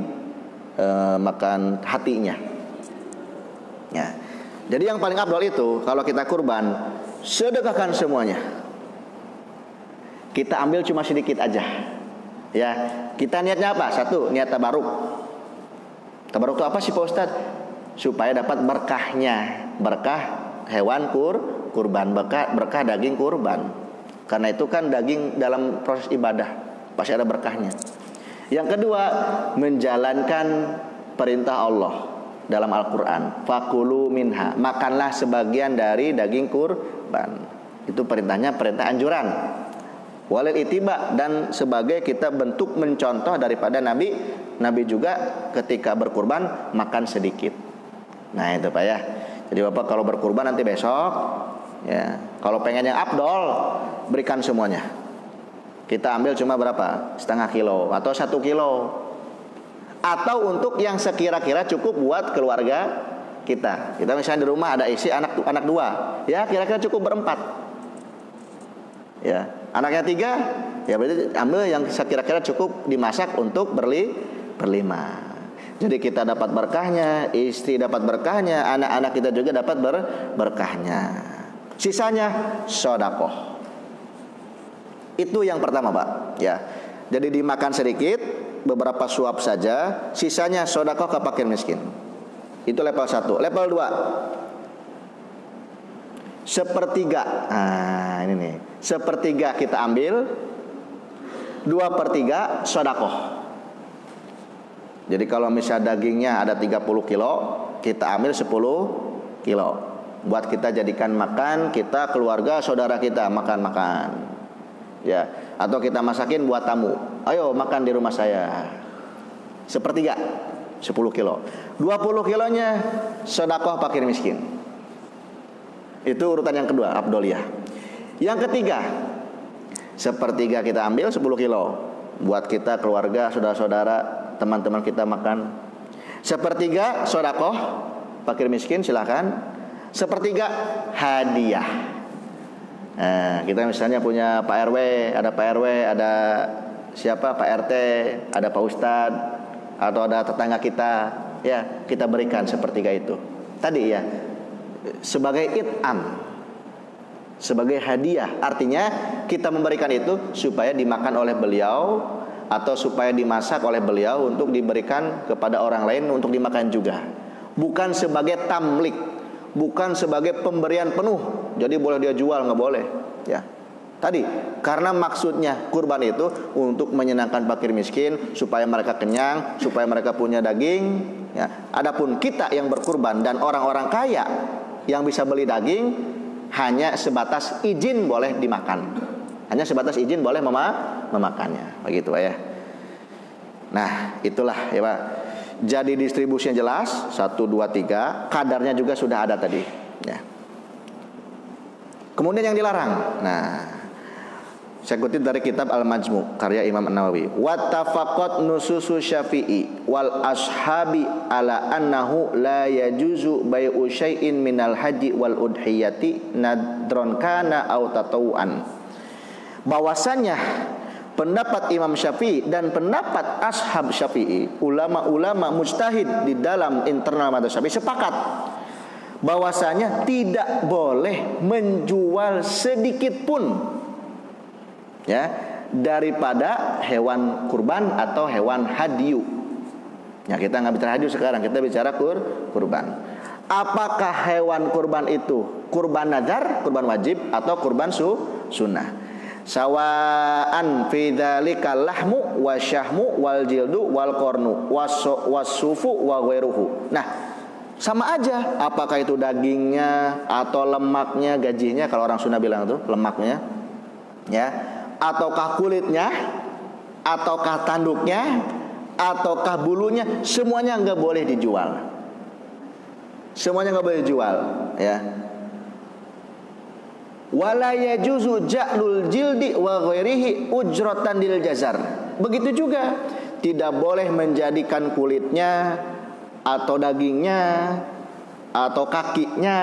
makan hatinya. Ya. Jadi yang paling afdal itu kalau kita kurban, sedekahkan semuanya. Kita ambil cuma sedikit aja. Ya, kita niatnya apa? Satu, niat tabaruk. Tabaruk itu apa sih Pak Ustadz? Supaya dapat berkahnya, berkah hewan kurban, berkah daging kurban. Karena itu kan daging dalam proses ibadah pasti ada berkahnya. Yang kedua, menjalankan perintah Allah dalam Al-Quran. Fakulu minha, makanlah sebagian dari daging kurban. Itu perintahnya, perintah anjuran. Walil itiba, dan sebagai kita bentuk mencontoh daripada Nabi. Nabi juga ketika berkurban makan sedikit. Nah itu Pak ya. Jadi Bapak kalau berkurban nanti besok, ya, kalau pengen yang afdol, berikan semuanya. Kita ambil cuma berapa? Setengah kilo atau 1 kilo. Atau untuk yang sekira-kira cukup buat keluarga kita. Kita misalnya di rumah ada isi anak 2, ya kira-kira cukup berempat. Ya, anaknya 3, ya berarti ambil yang sekira-kira cukup dimasak untuk berlima. Jadi kita dapat berkahnya, istri dapat berkahnya, anak-anak kita juga dapat berkahnya. Sisanya sedekah. Itu yang pertama Pak. Ya, jadi dimakan sedikit, beberapa suap saja, sisanya sedekah ke fakir miskin. Itu level 1. Level 2, sepertiga. Nah ini nih, sepertiga kita ambil, 2/3 sedekah. Jadi kalau misalnya dagingnya ada 30 kilo, kita ambil 10 kilo. Buat kita jadikan makan, kita keluarga saudara kita makan-makan. Ya, atau kita masakin buat tamu. Ayo makan di rumah saya. Sepertiga, 10 kilo. 20 kilonya sedekah fakir miskin. Itu urutan yang kedua, afdoliyah. Yang ketiga, sepertiga kita ambil 10 kilo. Buat kita keluarga, saudara-saudara, teman-teman kita makan. Sepertiga sedekah fakir miskin, silakan. Sepertiga hadiah. Nah, kita misalnya punya Pak RW, ada Pak RW, ada siapa Pak RT, ada Pak Ustadz, atau ada tetangga kita, ya kita berikan sepertiga itu. Tadi ya, sebagai it'am, sebagai hadiah. Artinya kita memberikan itu supaya dimakan oleh beliau, atau supaya dimasak oleh beliau untuk diberikan kepada orang lain untuk dimakan juga. Bukan sebagai tamlik, bukan sebagai pemberian penuh. Jadi boleh dia jual, nggak boleh. Ya, tadi karena maksudnya kurban itu untuk menyenangkan fakir miskin, supaya mereka kenyang, supaya mereka punya daging. Ya, adapun kita yang berkurban dan orang-orang kaya yang bisa beli daging, hanya sebatas izin boleh dimakan. Hanya sebatas izin boleh memakannya. Begitu Pak ya. Nah, itulah ya Pak. Jadi distribusinya jelas, 1, 2, 3. Kadarnya juga sudah ada tadi. Ya. Kemudian yang dilarang. Nah, saya kutip dari kitab Al-Majmu' karya Imam An-Nawawi. Wattafaqat nususu Syafi'i wal ashabi ala annahu la yajuzu bai'u syai'in minal haji wal udhiyati nadron kana aw tatawuan. Bahwasanya pendapat Imam Syafi'i dan pendapat ashab Syafi'i, ulama-ulama mujtahid di dalam internal madzhab Syafi'i sepakat bahwasanya tidak boleh menjual sedikit pun ya daripada hewan kurban atau hewan hadyu. Ya, kita nggak bicara hadyu sekarang, kita bicara kurban. Apakah hewan kurban itu kurban nadar, kurban wajib, atau kurban sunnah? Sawaan fi dzalikal lahmu wasyahmu wal jildu wal qarnu wasufu wa ghairuhu. Nah, sama aja apakah itu dagingnya atau lemaknya, gajinya kalau orang Sunda bilang tuh lemaknya, ya, ataukah kulitnya, ataukah tanduknya, ataukah bulunya, semuanya nggak boleh dijual. Semuanya nggak boleh dijual, ya. Wala yajuzu ja'lul jildi wa ghairihi ujratan lil jazar. Begitu juga tidak boleh menjadikan kulitnya atau dagingnya atau kakinya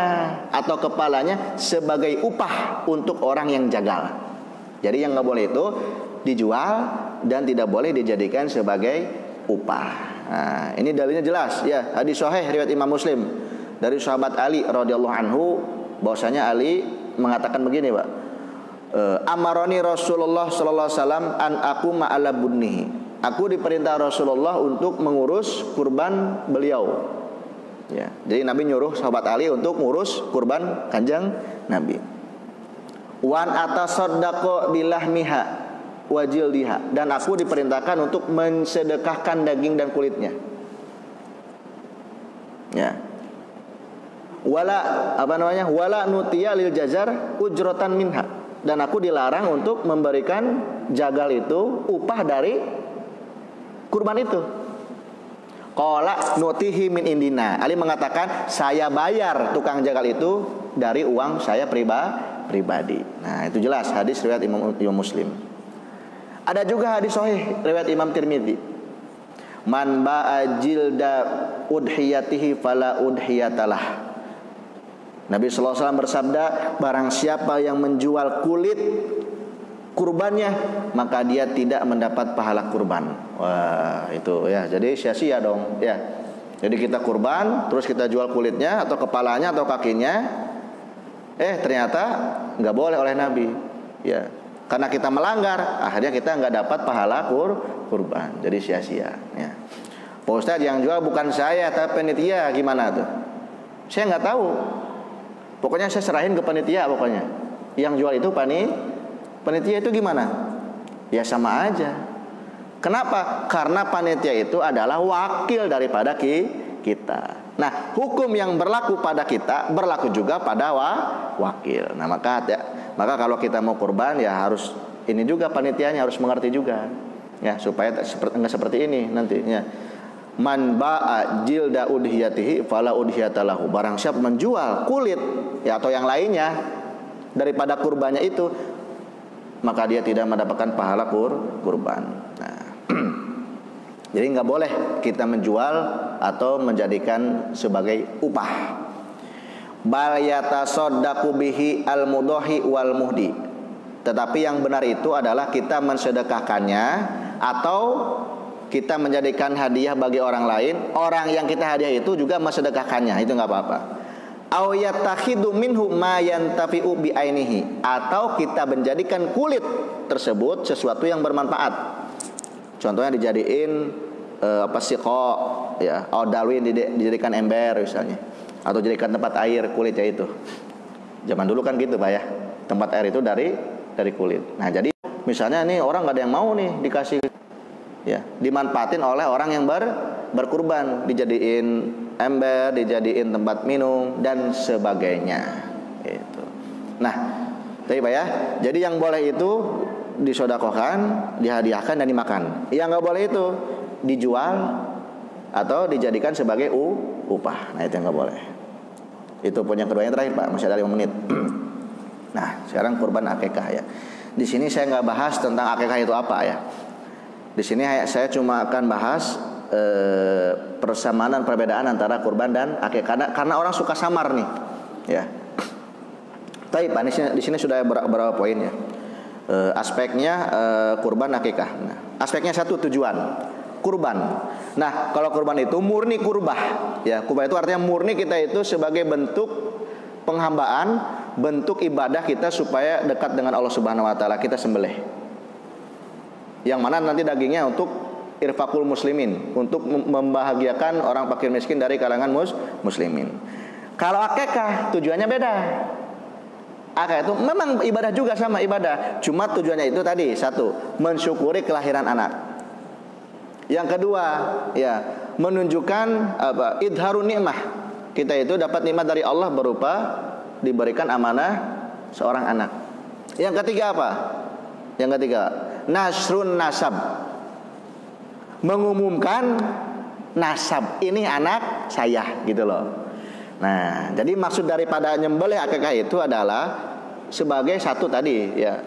atau kepalanya sebagai upah untuk orang yang jagal. Jadi yang nggak boleh itu dijual dan tidak boleh dijadikan sebagai upah. Nah, ini dalilnya jelas ya. Hadis sahih riwayat Imam Muslim dari sahabat Ali radhiyallahu anhu, bahwasanya Ali mengatakan begini, Pak. Amaroni Rasulullah sallallahu alaihi wasallam an aku ma'ala bunnihi. Aku diperintah Rasulullah untuk mengurus kurban beliau. Ya, jadi Nabi nyuruh sahabat Ali untuk ngurus kurban Kanjeng Nabi. Wan atasaddaqo bilahmiha wajildiha, dan aku diperintahkan untuk mensedekahkan daging dan kulitnya. Ya. Wala nutiya lil jazar ujrotan minha, dan aku dilarang untuk memberikan jagal itu upah dari kurban itu. Qala nutihi min indina. Ali mengatakan, saya bayar tukang jagal itu dari uang saya pribadi. Nah, itu jelas hadis riwayat Imam Muslim. Ada juga hadis sahih riwayat Imam Tirmidzi. Man ba'a jilda udhiyatihi fala udhiyatalah. Nabi sallallahu alaihi wasallam bersabda, barang siapa yang menjual kulit kurbannya, maka dia tidak mendapat pahala kurban. Wah, itu ya. Jadi sia-sia dong, ya. Jadi kita kurban, terus kita jual kulitnya atau kepalanya atau kakinya. Ternyata nggak boleh oleh Nabi, ya. Karena kita melanggar, akhirnya kita nggak dapat pahala kurban. Jadi sia-sia. Ya. Pak Ustadz, yang jual bukan saya tapi panitia, gimana tuh? Saya nggak tahu. Pokoknya saya serahin ke panitia pokoknya. Yang jual itu panitia itu gimana? Ya sama aja. Kenapa? Karena panitia itu adalah wakil daripada kita. Nah, hukum yang berlaku pada kita berlaku juga pada wakil. Nah, maka kalau kita mau kurban ya harus ini juga, panitianya harus mengerti juga. Ya, supaya enggak seperti ini nantinya. Man ba'a jilda udhiyatihi fala udhiyatalahu. Barang siapa menjual kulit ya atau yang lainnya daripada kurbannya itu, maka dia tidak mendapatkan pahala kurban. Nah, jadi nggak boleh kita menjual atau menjadikan sebagai upah. Bal yatasaddaqu bihi al-mudhi wal muhdi. Tetapi yang benar itu adalah kita mensedekahkannya atau kita menjadikan hadiah bagi orang lain. Orang yang kita hadiah itu juga mensedekahkannya, itu nggak apa-apa. Aw yatakhidu minhu ma yantafi'u bi ainihi, atau kita menjadikan kulit tersebut sesuatu yang bermanfaat. Contohnya dijadiin siqo ya, atau dalwin dijadikan ember misalnya, atau dijadikan tempat air kulitnya itu. Zaman dulu kan gitu, Pak ya. Tempat air itu dari kulit. Nah, jadi misalnya nih orang nggak ada yang mau nih dikasih, ya, dimanfaatin oleh orang yang berkurban, dijadiin ember, dijadiin tempat minum dan sebagainya. Itu. Nah, tadi Pak ya. Jadi yang boleh itu disodakohkan, dihadiahkan dan dimakan. Yang nggak boleh itu dijual atau dijadikan sebagai upah. Nah, itu yang nggak boleh. Itu poin yang kedua. Yang terakhir, Pak, masih ada 5 menit. Nah, sekarang kurban akikah ya. Di sini saya nggak bahas tentang akikah itu apa ya. Di sini saya cuma akan bahas persamaan perbedaan antara kurban dan akikah, karena orang suka samar nih, ya. Tapi Pak, di sini sudah berapa poin ya? Aspeknya kurban akikah. Nah, aspeknya satu, tujuan kurban. Nah, kalau kurban itu murni kurbah, ya. Kurbah itu artinya murni kita itu sebagai bentuk penghambaan, bentuk ibadah kita supaya dekat dengan Allah Subhanahu wa taala, kita sembelih. Yang mana nanti dagingnya untuk irfaqul muslimin, untuk membahagiakan orang fakir miskin dari kalangan muslimin. Kalau akikah tujuannya beda. Akikah itu memang ibadah juga, sama ibadah, cuma tujuannya itu tadi, satu, mensyukuri kelahiran anak. Yang kedua, ya, menunjukkan idharun nikmah. Kita itu dapat nikmat dari Allah berupa diberikan amanah seorang anak. Yang ketiga apa? Yang ketiga, nasrun nasab, mengumumkan nasab, ini anak saya, gitu loh. Nah, jadi maksud daripada nyembelih akikah itu adalah sebagai satu tadi, ya,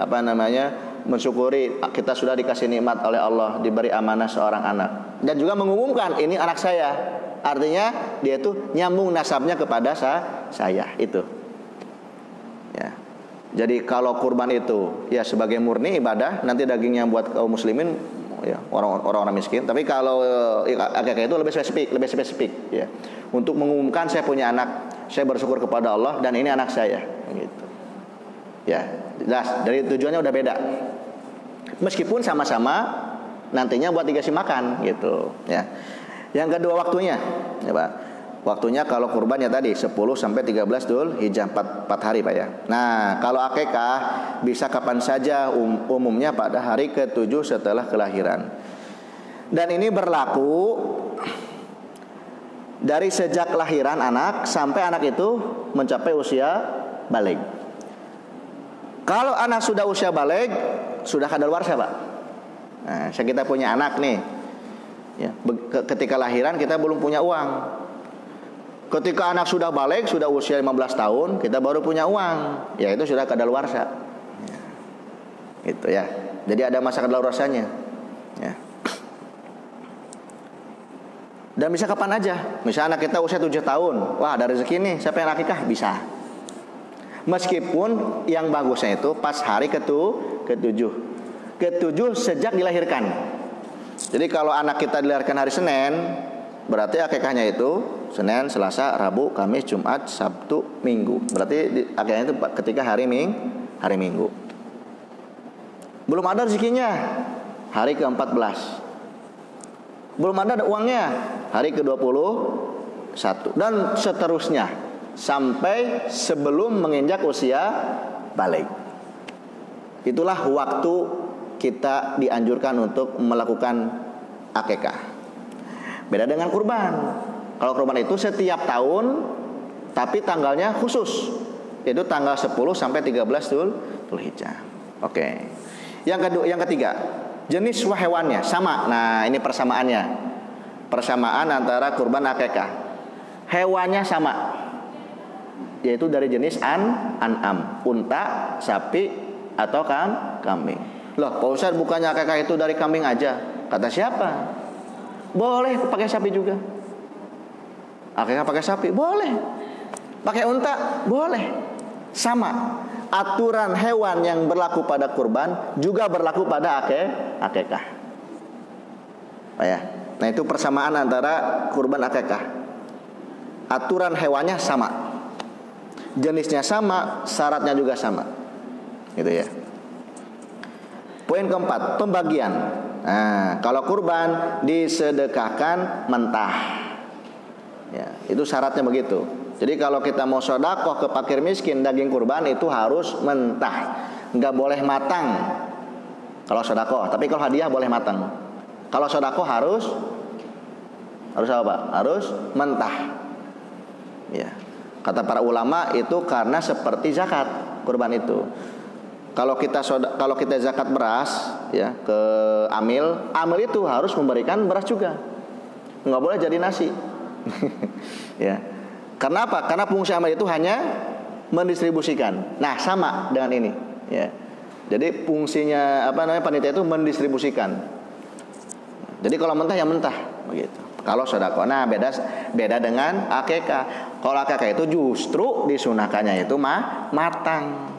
mensyukuri kita sudah dikasih nikmat oleh Allah, diberi amanah seorang anak, dan juga mengumumkan ini anak saya. Artinya dia itu nyambung nasabnya kepada saya itu. Ya. Jadi kalau kurban itu ya sebagai murni ibadah, nanti dagingnya buat kaum muslimin ya, orang-orang miskin. Tapi kalau akikah itu lebih spesifik ya. Untuk mengumumkan saya punya anak, saya bersyukur kepada Allah dan ini anak saya gitu. Ya, jelas dari tujuannya udah beda. Meskipun sama-sama nantinya buat dikasih makan gitu ya. Yang kedua waktunya ya Pak. Waktunya kalau kurban ya tadi 10 sampai 13 Dzulhijjah 4 hari Pak ya. Nah, kalau akikah bisa kapan saja, umumnya pada hari ke-7 setelah kelahiran. Dan ini berlaku dari sejak kelahiran anak sampai anak itu mencapai usia baligh. Kalau anak sudah usia baligh, sudah kadaluarsa Pak. Nah, kita punya anak nih. Ya, ketika lahiran kita belum punya uang. Ketika anak sudah balik, sudah usia 15 tahun, kita baru punya uang. Ya itu sudah kadaluarsa. Ya. Gitu ya. Jadi ada masa kadaluarsanya. Ya. Dan bisa kapan aja. Misalnya anak kita usia 7 tahun. Wah ada rezeki nih, siapa yang akikah? Bisa. Meskipun yang bagusnya itu pas hari ke-7. Ke-7 sejak dilahirkan. Jadi kalau anak kita dilahirkan hari Senin, berarti akikahnya itu Senin, Selasa, Rabu, Kamis, Jumat, Sabtu, Minggu. Berarti akikahnya itu ketika hari Minggu. Belum ada rezekinya, hari ke-14. Belum ada uangnya, hari ke-21. Dan seterusnya sampai sebelum menginjak usia baligh. Itulah waktu kita dianjurkan untuk melakukan akikah. Beda dengan kurban. Kalau kurban itu setiap tahun, tapi tanggalnya khusus, yaitu tanggal 10 sampai 13 Dzulhijjah. Oke. Yang ketiga, jenis hewannya sama. Nah, ini persamaannya. Persamaan antara kurban akikah. Hewannya sama. Yaitu dari jenis an'am, unta, sapi atau kambing. Loh, Pak Ustadz, bukannya akikah itu dari kambing aja? Kata siapa? Boleh pakai sapi juga. Akikah pakai sapi? Boleh. Pakai unta? Boleh. Sama. Aturan hewan yang berlaku pada kurban juga berlaku pada akikah. Oh ya. Nah, itu persamaan antara kurban akikah. Aturan hewannya sama. Jenisnya sama, syaratnya juga sama. Gitu ya. Poin keempat, pembagian. Nah, kalau kurban disedekahkan mentah. Ya, itu syaratnya begitu. Jadi kalau kita mau sedekah ke fakir miskin daging kurban itu harus mentah. Enggak boleh matang. Kalau sedekah, tapi kalau hadiah boleh matang. Kalau sedekah harus apa, Pak? Harus mentah. Ya. Kata para ulama itu karena seperti zakat kurban itu. Kalau kita zakat beras ya ke amil itu harus memberikan beras juga. Enggak boleh jadi nasi. Ya. Karena apa? Karena fungsi amil itu hanya mendistribusikan. Nah, sama dengan ini, ya. Jadi fungsinya panitia itu mendistribusikan. Jadi kalau mentah ya mentah begitu. Kalau sedekah. Nah, beda dengan akikah. Kalau akikah itu justru disunahkannya itu matang.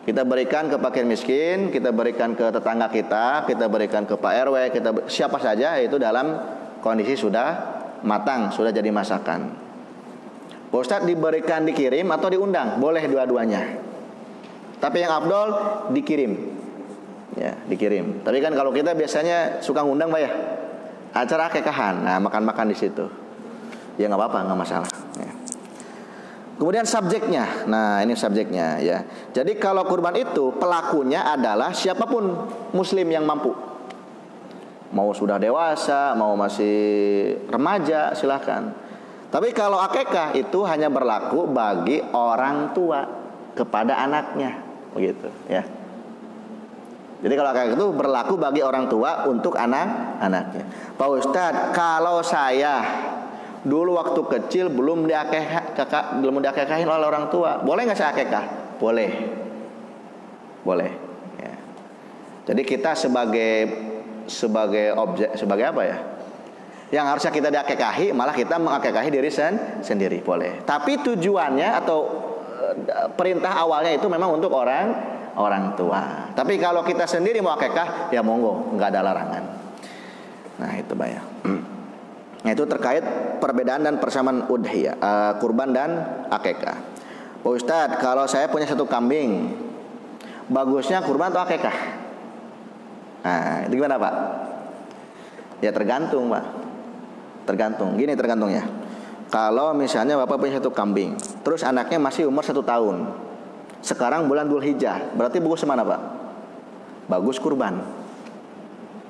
Kita berikan ke fakir miskin, kita berikan ke tetangga kita berikan ke Pak RW, siapa saja itu dalam kondisi sudah matang, sudah jadi masakan. Pak Ustadz, diberikan dikirim atau diundang? Boleh dua-duanya. Tapi yang afdol dikirim. Ya, dikirim. Tapi kan kalau kita biasanya suka ngundang Pak ya. Acara akikahan. Nah, makan-makan di situ. Ya enggak apa-apa, enggak masalah. Ya. Kemudian subjeknya. Nah, ini subjeknya ya. Jadi kalau kurban itu pelakunya adalah siapapun muslim yang mampu. Mau sudah dewasa, mau masih remaja, silahkan. Tapi kalau akikah itu hanya berlaku bagi orang tua kepada anaknya, begitu ya. Jadi kalau akikah itu berlaku bagi orang tua untuk anak-anaknya. Pak Ustadz, kalau saya dulu waktu kecil belum diakikahin oleh orang tua, boleh nggak saya akikah? Boleh. Ya. Jadi kita sebagai objek, sebagai apa ya? Yang harusnya kita diakikahi, malah kita mengakikahi diri sendiri, boleh. Tapi tujuannya atau perintah awalnya itu memang untuk orang tua. Tapi kalau kita sendiri mau akikah, ya monggo, nggak ada larangan. Nah itu Pak ya. Nah itu terkait perbedaan dan persamaan udhiyah, kurban dan akekah. Pak Ustadz, kalau saya punya satu kambing, bagusnya kurban atau akekah? Nah itu gimana Pak? Ya tergantung Pak. Tergantung. Gini tergantungnya. Kalau misalnya Bapak punya satu kambing, terus anaknya masih umur 1 tahun, sekarang bulan Dzulhijjah, berarti bagus mana Pak? Bagus kurban.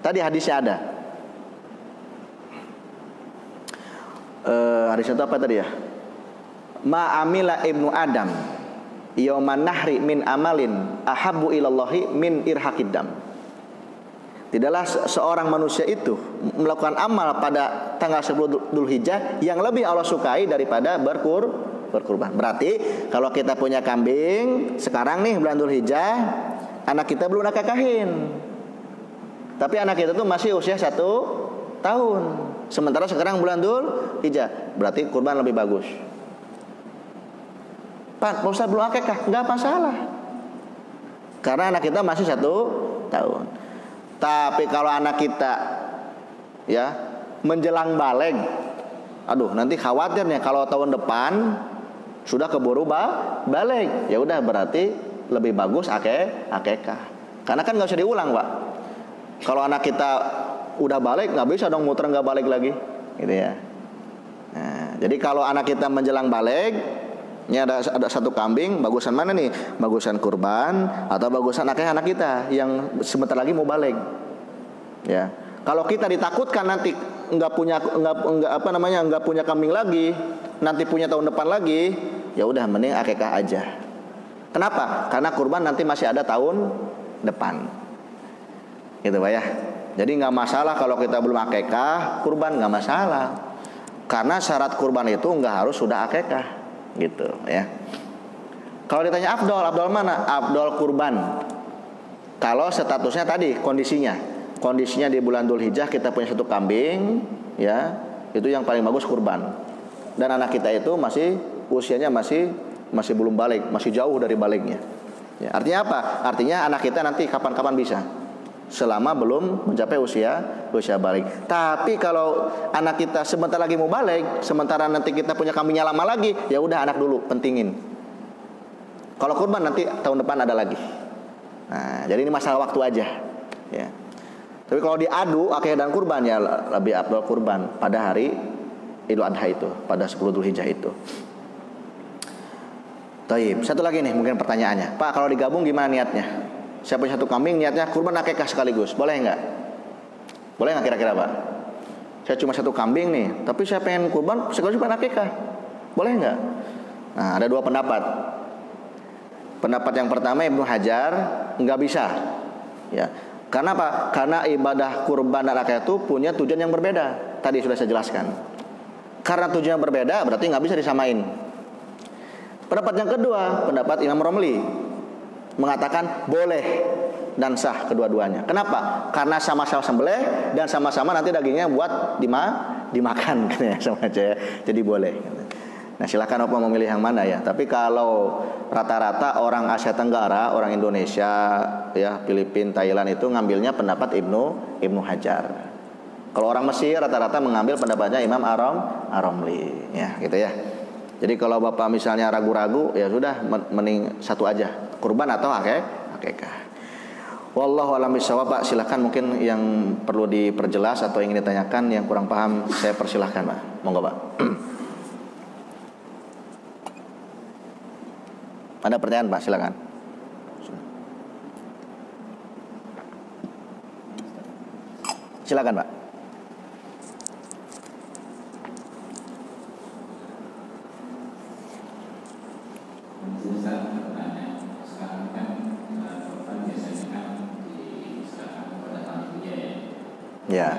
Tadi hadisnya ada. Hadisnya itu apa tadi ya? Ma amila ibnu Adam yauman nahri min amalin ahabbu ilallahi min irhaqid-dam. Tidaklah seorang manusia itu melakukan amal pada tanggal 10 Dzulhijjah yang lebih Allah sukai daripada berkurban. Berarti kalau kita punya kambing sekarang nih bulan Dzulhijjah, anak kita belum akekahin, tapi anak kita tuh masih usia 1 tahun. Sementara sekarang bulan Dzulhijjah, berarti kurban lebih bagus. Pak Ustaz belum akekah, nggak masalah, karena anak kita masih 1 tahun. Tapi kalau anak kita ya menjelang baleg, aduh nanti khawatir nih kalau tahun depan sudah keburu baleg, ya udah berarti lebih bagus akekah. Karena kan nggak usah diulang Pak. Kalau anak kita udah balik nggak bisa dong muter nggak balik lagi, gitu ya. Nah, jadi kalau anak kita menjelang balik, ini ada satu kambing, bagusan mana nih? Bagusan kurban atau bagusan anak kita yang sebentar lagi mau balik. Ya. Kalau kita ditakutkan nanti nggak punya kambing lagi, nanti punya tahun depan lagi, ya udah mending akekah aja. Kenapa? Karena kurban nanti masih ada tahun depan. Gitu Pak ya. Jadi nggak masalah kalau kita belum akekah, kurban nggak masalah. Karena syarat kurban itu nggak harus sudah akekah, gitu ya. Kalau ditanya afdol mana? Afdol kurban. Kalau statusnya tadi kondisinya di bulan Dzulhijjah kita punya satu kambing, ya itu yang paling bagus kurban. Dan anak kita itu masih usianya masih belum balik, masih jauh dari baliknya. Ya, artinya apa? Artinya anak kita nanti kapan-kapan bisa, selama belum mencapai usia balik. Tapi kalau anak kita sebentar lagi mau balik, sementara nanti kita punya kambingnya lama lagi, ya udah anak dulu pentingin. Kalau kurban nanti tahun depan ada lagi. Nah, jadi ini masalah waktu aja. Ya. Tapi kalau diadu akikah dan kurban ya lebih afdal kurban pada hari Idul Adha itu, pada 10 Dzulhijjah itu. Taib. Satu lagi nih mungkin pertanyaannya, Pak kalau digabung gimana niatnya? Saya punya satu kambing, niatnya kurban akikah sekaligus, boleh nggak? Boleh nggak kira-kira Pak? Saya cuma satu kambing nih, tapi saya pengen kurban sekaligus kurban akikah, boleh nggak? Nah ada 2 pendapat. Pendapat yang pertama Ibnu Hajar nggak bisa, ya. Karena apa? Karena ibadah kurban dan akikah itu punya tujuan yang berbeda. Tadi sudah saya jelaskan. Karena tujuan yang berbeda berarti nggak bisa disamain. Pendapat yang kedua, pendapat Imam Romli mengatakan boleh dan sah kedua-duanya. Kenapa? Karena sama-sama sembelih dan sama-sama nanti dagingnya buat dimakan, sama aja. Jadi boleh. Nah silakan Bapak memilih yang mana ya. Tapi kalau rata-rata orang Asia Tenggara, orang Indonesia, ya Filipina, Thailand itu ngambilnya pendapat Ibnu Hajar. Kalau orang Mesir rata-rata mengambil pendapatnya Imam Ar-Romli, ya gitu ya. Jadi kalau Bapak misalnya ragu-ragu, ya sudah mending satu aja, kurban atau akikah. Wallahu a'lam bishawab. Pak silakan mungkin yang perlu diperjelas atau ingin ditanyakan, yang kurang paham saya persilahkan Pak. Monggo Pak. Ada pertanyaan Pak, silakan. Silakan Pak. Ya.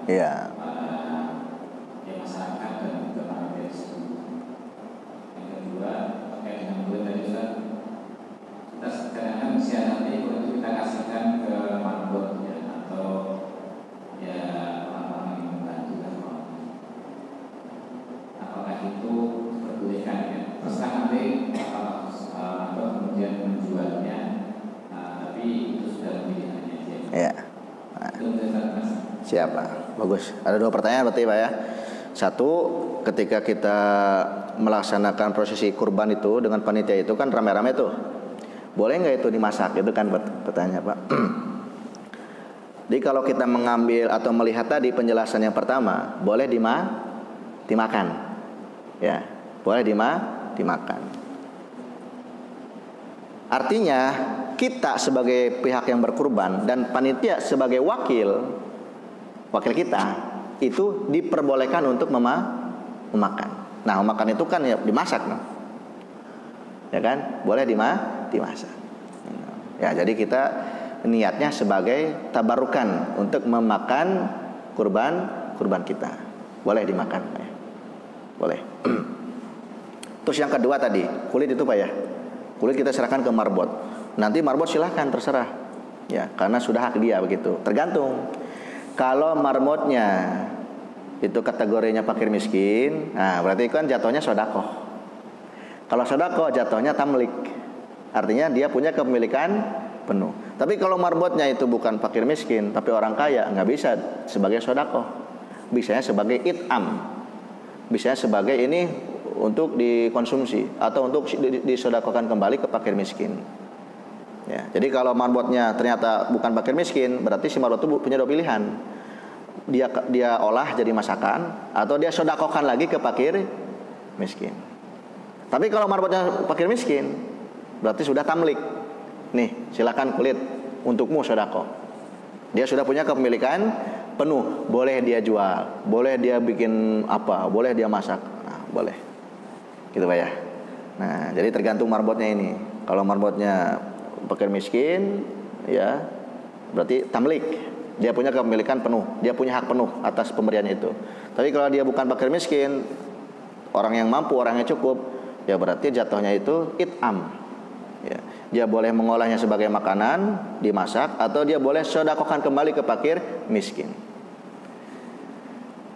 Iya. Ya. Nah, siapa? Bagus. Ada 2 pertanyaan berarti Pak ya. Satu, ketika kita melaksanakan prosesi kurban itu dengan panitia itu kan rame-rame tuh. Boleh nggak itu dimasak? Itu kan pertanyaan Pak. Jadi kalau kita mengambil atau melihat tadi penjelasan yang pertama, boleh dimakan. Ya, boleh dimakan. Artinya kita sebagai pihak yang berkurban dan panitia sebagai wakil kita itu diperbolehkan untuk memakan. Nah, memakan itu kan ya dimasak, no? Ya kan? Boleh dimasak. Ya, jadi kita niatnya sebagai tabarukan untuk memakan kurban kita. Boleh dimakan, ya. Boleh. Terus yang kedua tadi, kulit itu Pak ya. Kulit kita serahkan ke marbot. Nanti marbot silahkan terserah. Ya, karena sudah hak dia begitu. Tergantung. Kalau marbotnya itu kategorinya fakir miskin, nah berarti kan jatuhnya sodakoh. Kalau sodakoh jatuhnya tamlik. Artinya dia punya kepemilikan penuh. Tapi kalau marbotnya itu bukan fakir miskin, tapi orang kaya, nggak bisa sebagai sodakoh. Bisanya sebagai it'am. Bisanya sebagai ini untuk dikonsumsi atau untuk disodakohkan kembali ke fakir miskin. Ya, jadi kalau marbotnya ternyata bukan fakir miskin, berarti si marbot itu punya 2 pilihan. Dia olah jadi masakan atau dia sodakohkan lagi ke fakir miskin. Tapi kalau marbotnya fakir miskin, berarti sudah tamlik. Nih, silakan kulit untukmu sodakoh. Dia sudah punya kepemilikan penuh, boleh dia jual, boleh dia bikin apa, boleh dia masak. Nah, boleh. Gitu Pak ya. Nah, jadi tergantung marbotnya ini. Kalau marbotnya fakir miskin, ya berarti tamlik. Dia punya kepemilikan penuh, dia punya hak penuh atas pemberiannya itu. Tapi kalau dia bukan fakir miskin, orang yang mampu, orang yang cukup, ya berarti jatuhnya itu it'am. Ya, dia boleh mengolahnya sebagai makanan, dimasak, atau dia boleh sodakohkan kembali ke fakir miskin.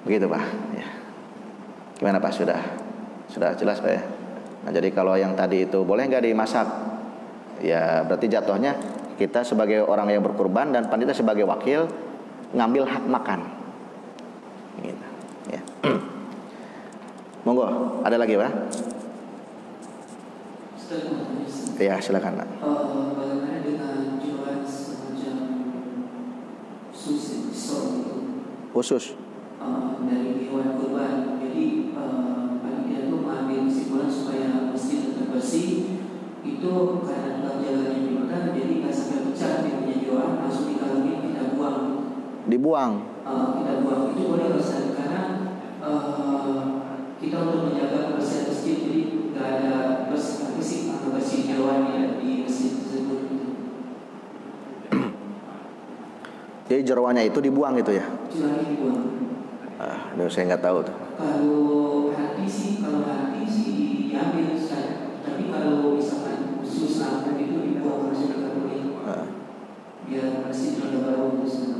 Begitu Pak. Ya. Gimana Pak? Sudah jelas Pak ya. Nah, jadi kalau yang tadi itu boleh nggak dimasak? Ya berarti jatuhnya kita sebagai orang yang berkurban dan panitia sebagai wakil ngambil hak makan. Gitu. Ya. Monggo, ada lagi Pak? Ya silakan Pak. Bagaimana dengan jualan semacam khusus dari hewan kurban? Jadi panitia itu mengambil kesimpulan supaya masjid tetap bersih. Itu karena tetap jalannya di Mekah, jadi nggak sampai pecah dia punya jualan, langsung dikalungin kita buang. Dibuang. Kita buang itu boleh Ustaz, karena kita untuk menjaga kebersihan masjid, jadi nggak ada bersih jeroannya di masjid tersebut. Jadi jeroannya itu dibuang gitu ya? Jeroannya dibuang. Saya nggak tahu tuh. Kalau hati sih diambil Ustaz. Tapi kalau misalkan khusus lampu itu dibuang masuk ke kalungin. Biar masjid udah baru Ustaz.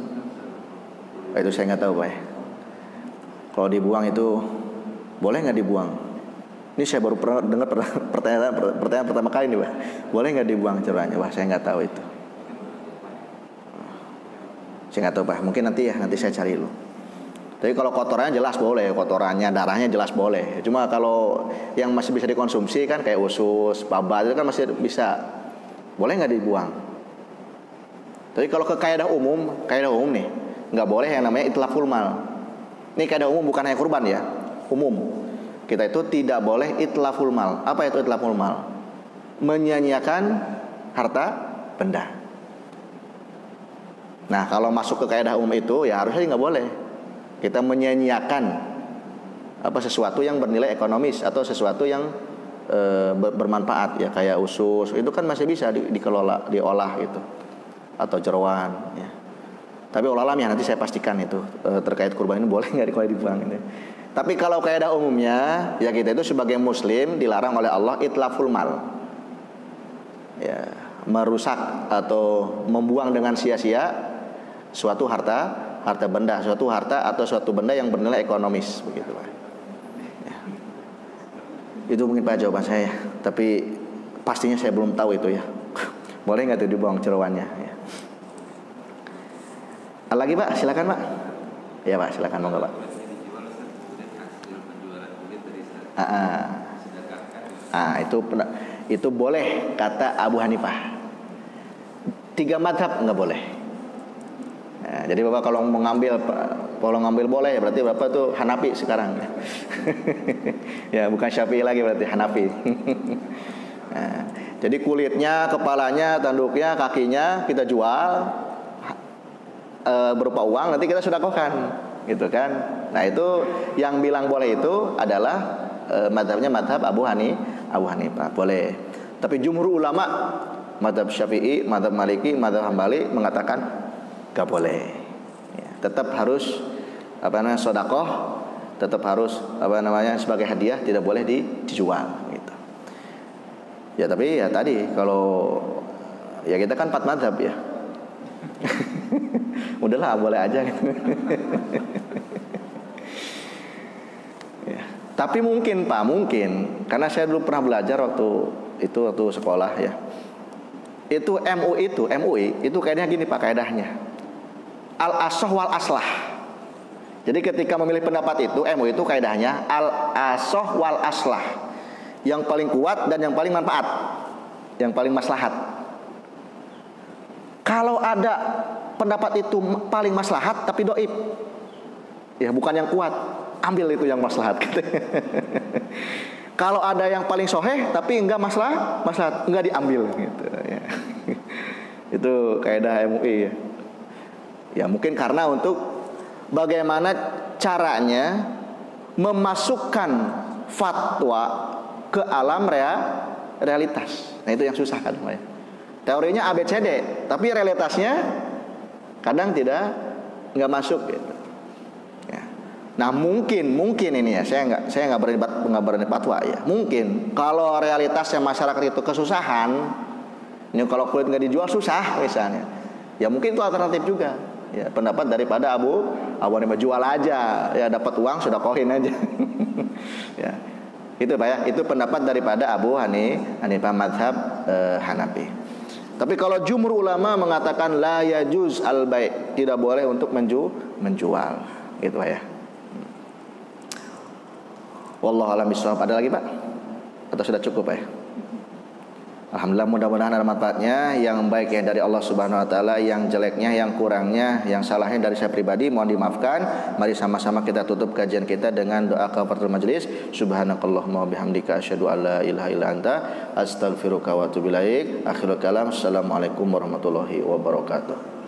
Itu saya nggak tahu Pak ya. Kalau dibuang itu boleh nggak dibuang? Ini saya baru pernah dengar pertanyaan pertama kali nih Pak. Boleh nggak dibuang jeroannya? Wah saya nggak tahu itu. Saya nggak tahu Pak. Mungkin nanti saya cari dulu. Tapi kalau kotorannya jelas boleh, kotorannya, darahnya jelas boleh. Cuma kalau yang masih bisa dikonsumsi kan kayak usus, babat itu kan masih bisa. Boleh nggak dibuang? Tapi kalau ke kaidah umum nih, nggak boleh yang namanya itlaful mal. Ini kaidah umum bukan hanya kurban ya, umum. Kita itu tidak boleh itlaful mal. Apa itu itlaful mal? Menyia-nyiakan harta benda. Nah, kalau masuk ke kaidah umum itu ya harusnya nggak boleh. Kita menyia-nyiakan sesuatu yang bernilai ekonomis atau sesuatu yang bermanfaat ya, kayak usus itu kan masih bisa dikelola, diolah gitu, atau jeroan ya. Tapi olalamnya nanti saya pastikan itu terkait kurban ini boleh nggak dibuang ini. Tapi kalau kaidah umumnya ya kita itu sebagai muslim dilarang oleh Allah itlaful mal. Ya, merusak atau membuang dengan sia-sia suatu harta benda, suatu harta atau suatu benda yang bernilai ekonomis begitu Pak. Ya. Itu mungkin Pak jawaban saya, tapi pastinya saya belum tahu itu ya. Boleh nggak tuh dibuang jeroannya ya. Lagi Pak, silakan Pak. Ya Pak, silakan monggo Pak. Itu boleh kata Abu Hanifah. 3 madhab nggak boleh. Nah, jadi Bapak kalau ngambil boleh, berarti Bapak tuh Hanafi sekarang. Ya, bukan Syafi'i lagi, berarti Hanafi. Nah, jadi kulitnya, kepalanya, tanduknya, kakinya kita jual berupa uang, nanti kita sedekahkan, gitu kan? Nah, itu yang bilang boleh itu adalah madhabnya madhab Abu Hanifah, boleh. Tapi jumhur ulama madhab Syafi'i, madhab Maliki, madhab Hambali mengatakan gak boleh. Ya, tetap harus sedekah, tetap harus sebagai hadiah, tidak boleh dijual. Gitu. Ya tapi ya tadi kalau ya kita kan 4 madhab ya. Udahlah boleh aja gitu. Ya. Tapi mungkin Pak, karena saya dulu pernah belajar waktu sekolah ya. Itu MUI itu kaidahnya gini Pak, kaidahnya al-asah wal aslah. Jadi ketika memilih pendapat itu MUI itu kaidahnya al-asah wal aslah. Yang paling kuat dan yang paling manfaat, yang paling maslahat. Kalau ada pendapat itu paling maslahat tapi doib, ya bukan yang kuat, ambil itu yang maslahat. Kalau ada yang paling soheh tapi enggak maslahat, enggak diambil gitu ya. Itu kaidah MUI ya. Ya mungkin karena untuk bagaimana caranya memasukkan fatwa ke alam realitas. Nah itu yang susah kan ya. Teorinya ABCD, tapi realitasnya kadang enggak masuk gitu. Ya. Nah mungkin ini ya, saya nggak berani fatwa ya. Mungkin kalau realitasnya masyarakat itu kesusahan, ini kalau kulit nggak dijual susah misalnya, ya mungkin itu alternatif juga. Ya, pendapat daripada Abu Hanifah, jual aja, ya dapat uang sudah kohin aja. Ya, itu Pak ya, itu pendapat daripada Abu Hanifah mazhab Hanafi. Tapi kalau jumhur ulama mengatakan la yajuz al-bai', tidak boleh untuk menjual, gitu Pak ya. Wallahu a'lam bishawab. Ada lagi Pak? Atau sudah cukup Pak ya? Alhamdulillah, mudah-mudahan ada manfaatnya. Yang baiknya dari Allah Subhanahu wa taala, yang jeleknya, yang kurangnya, yang salahnya dari saya pribadi mohon dimaafkan. Mari sama-sama kita tutup kajian kita dengan doa kafaratul majelis. Subhanakallahumma wa bihamdika asyhadu an la ilaha illa anta astaghfiruka wa atubu ilaik. Akhirul kalam. Assalamualaikum warahmatullahi wabarakatuh.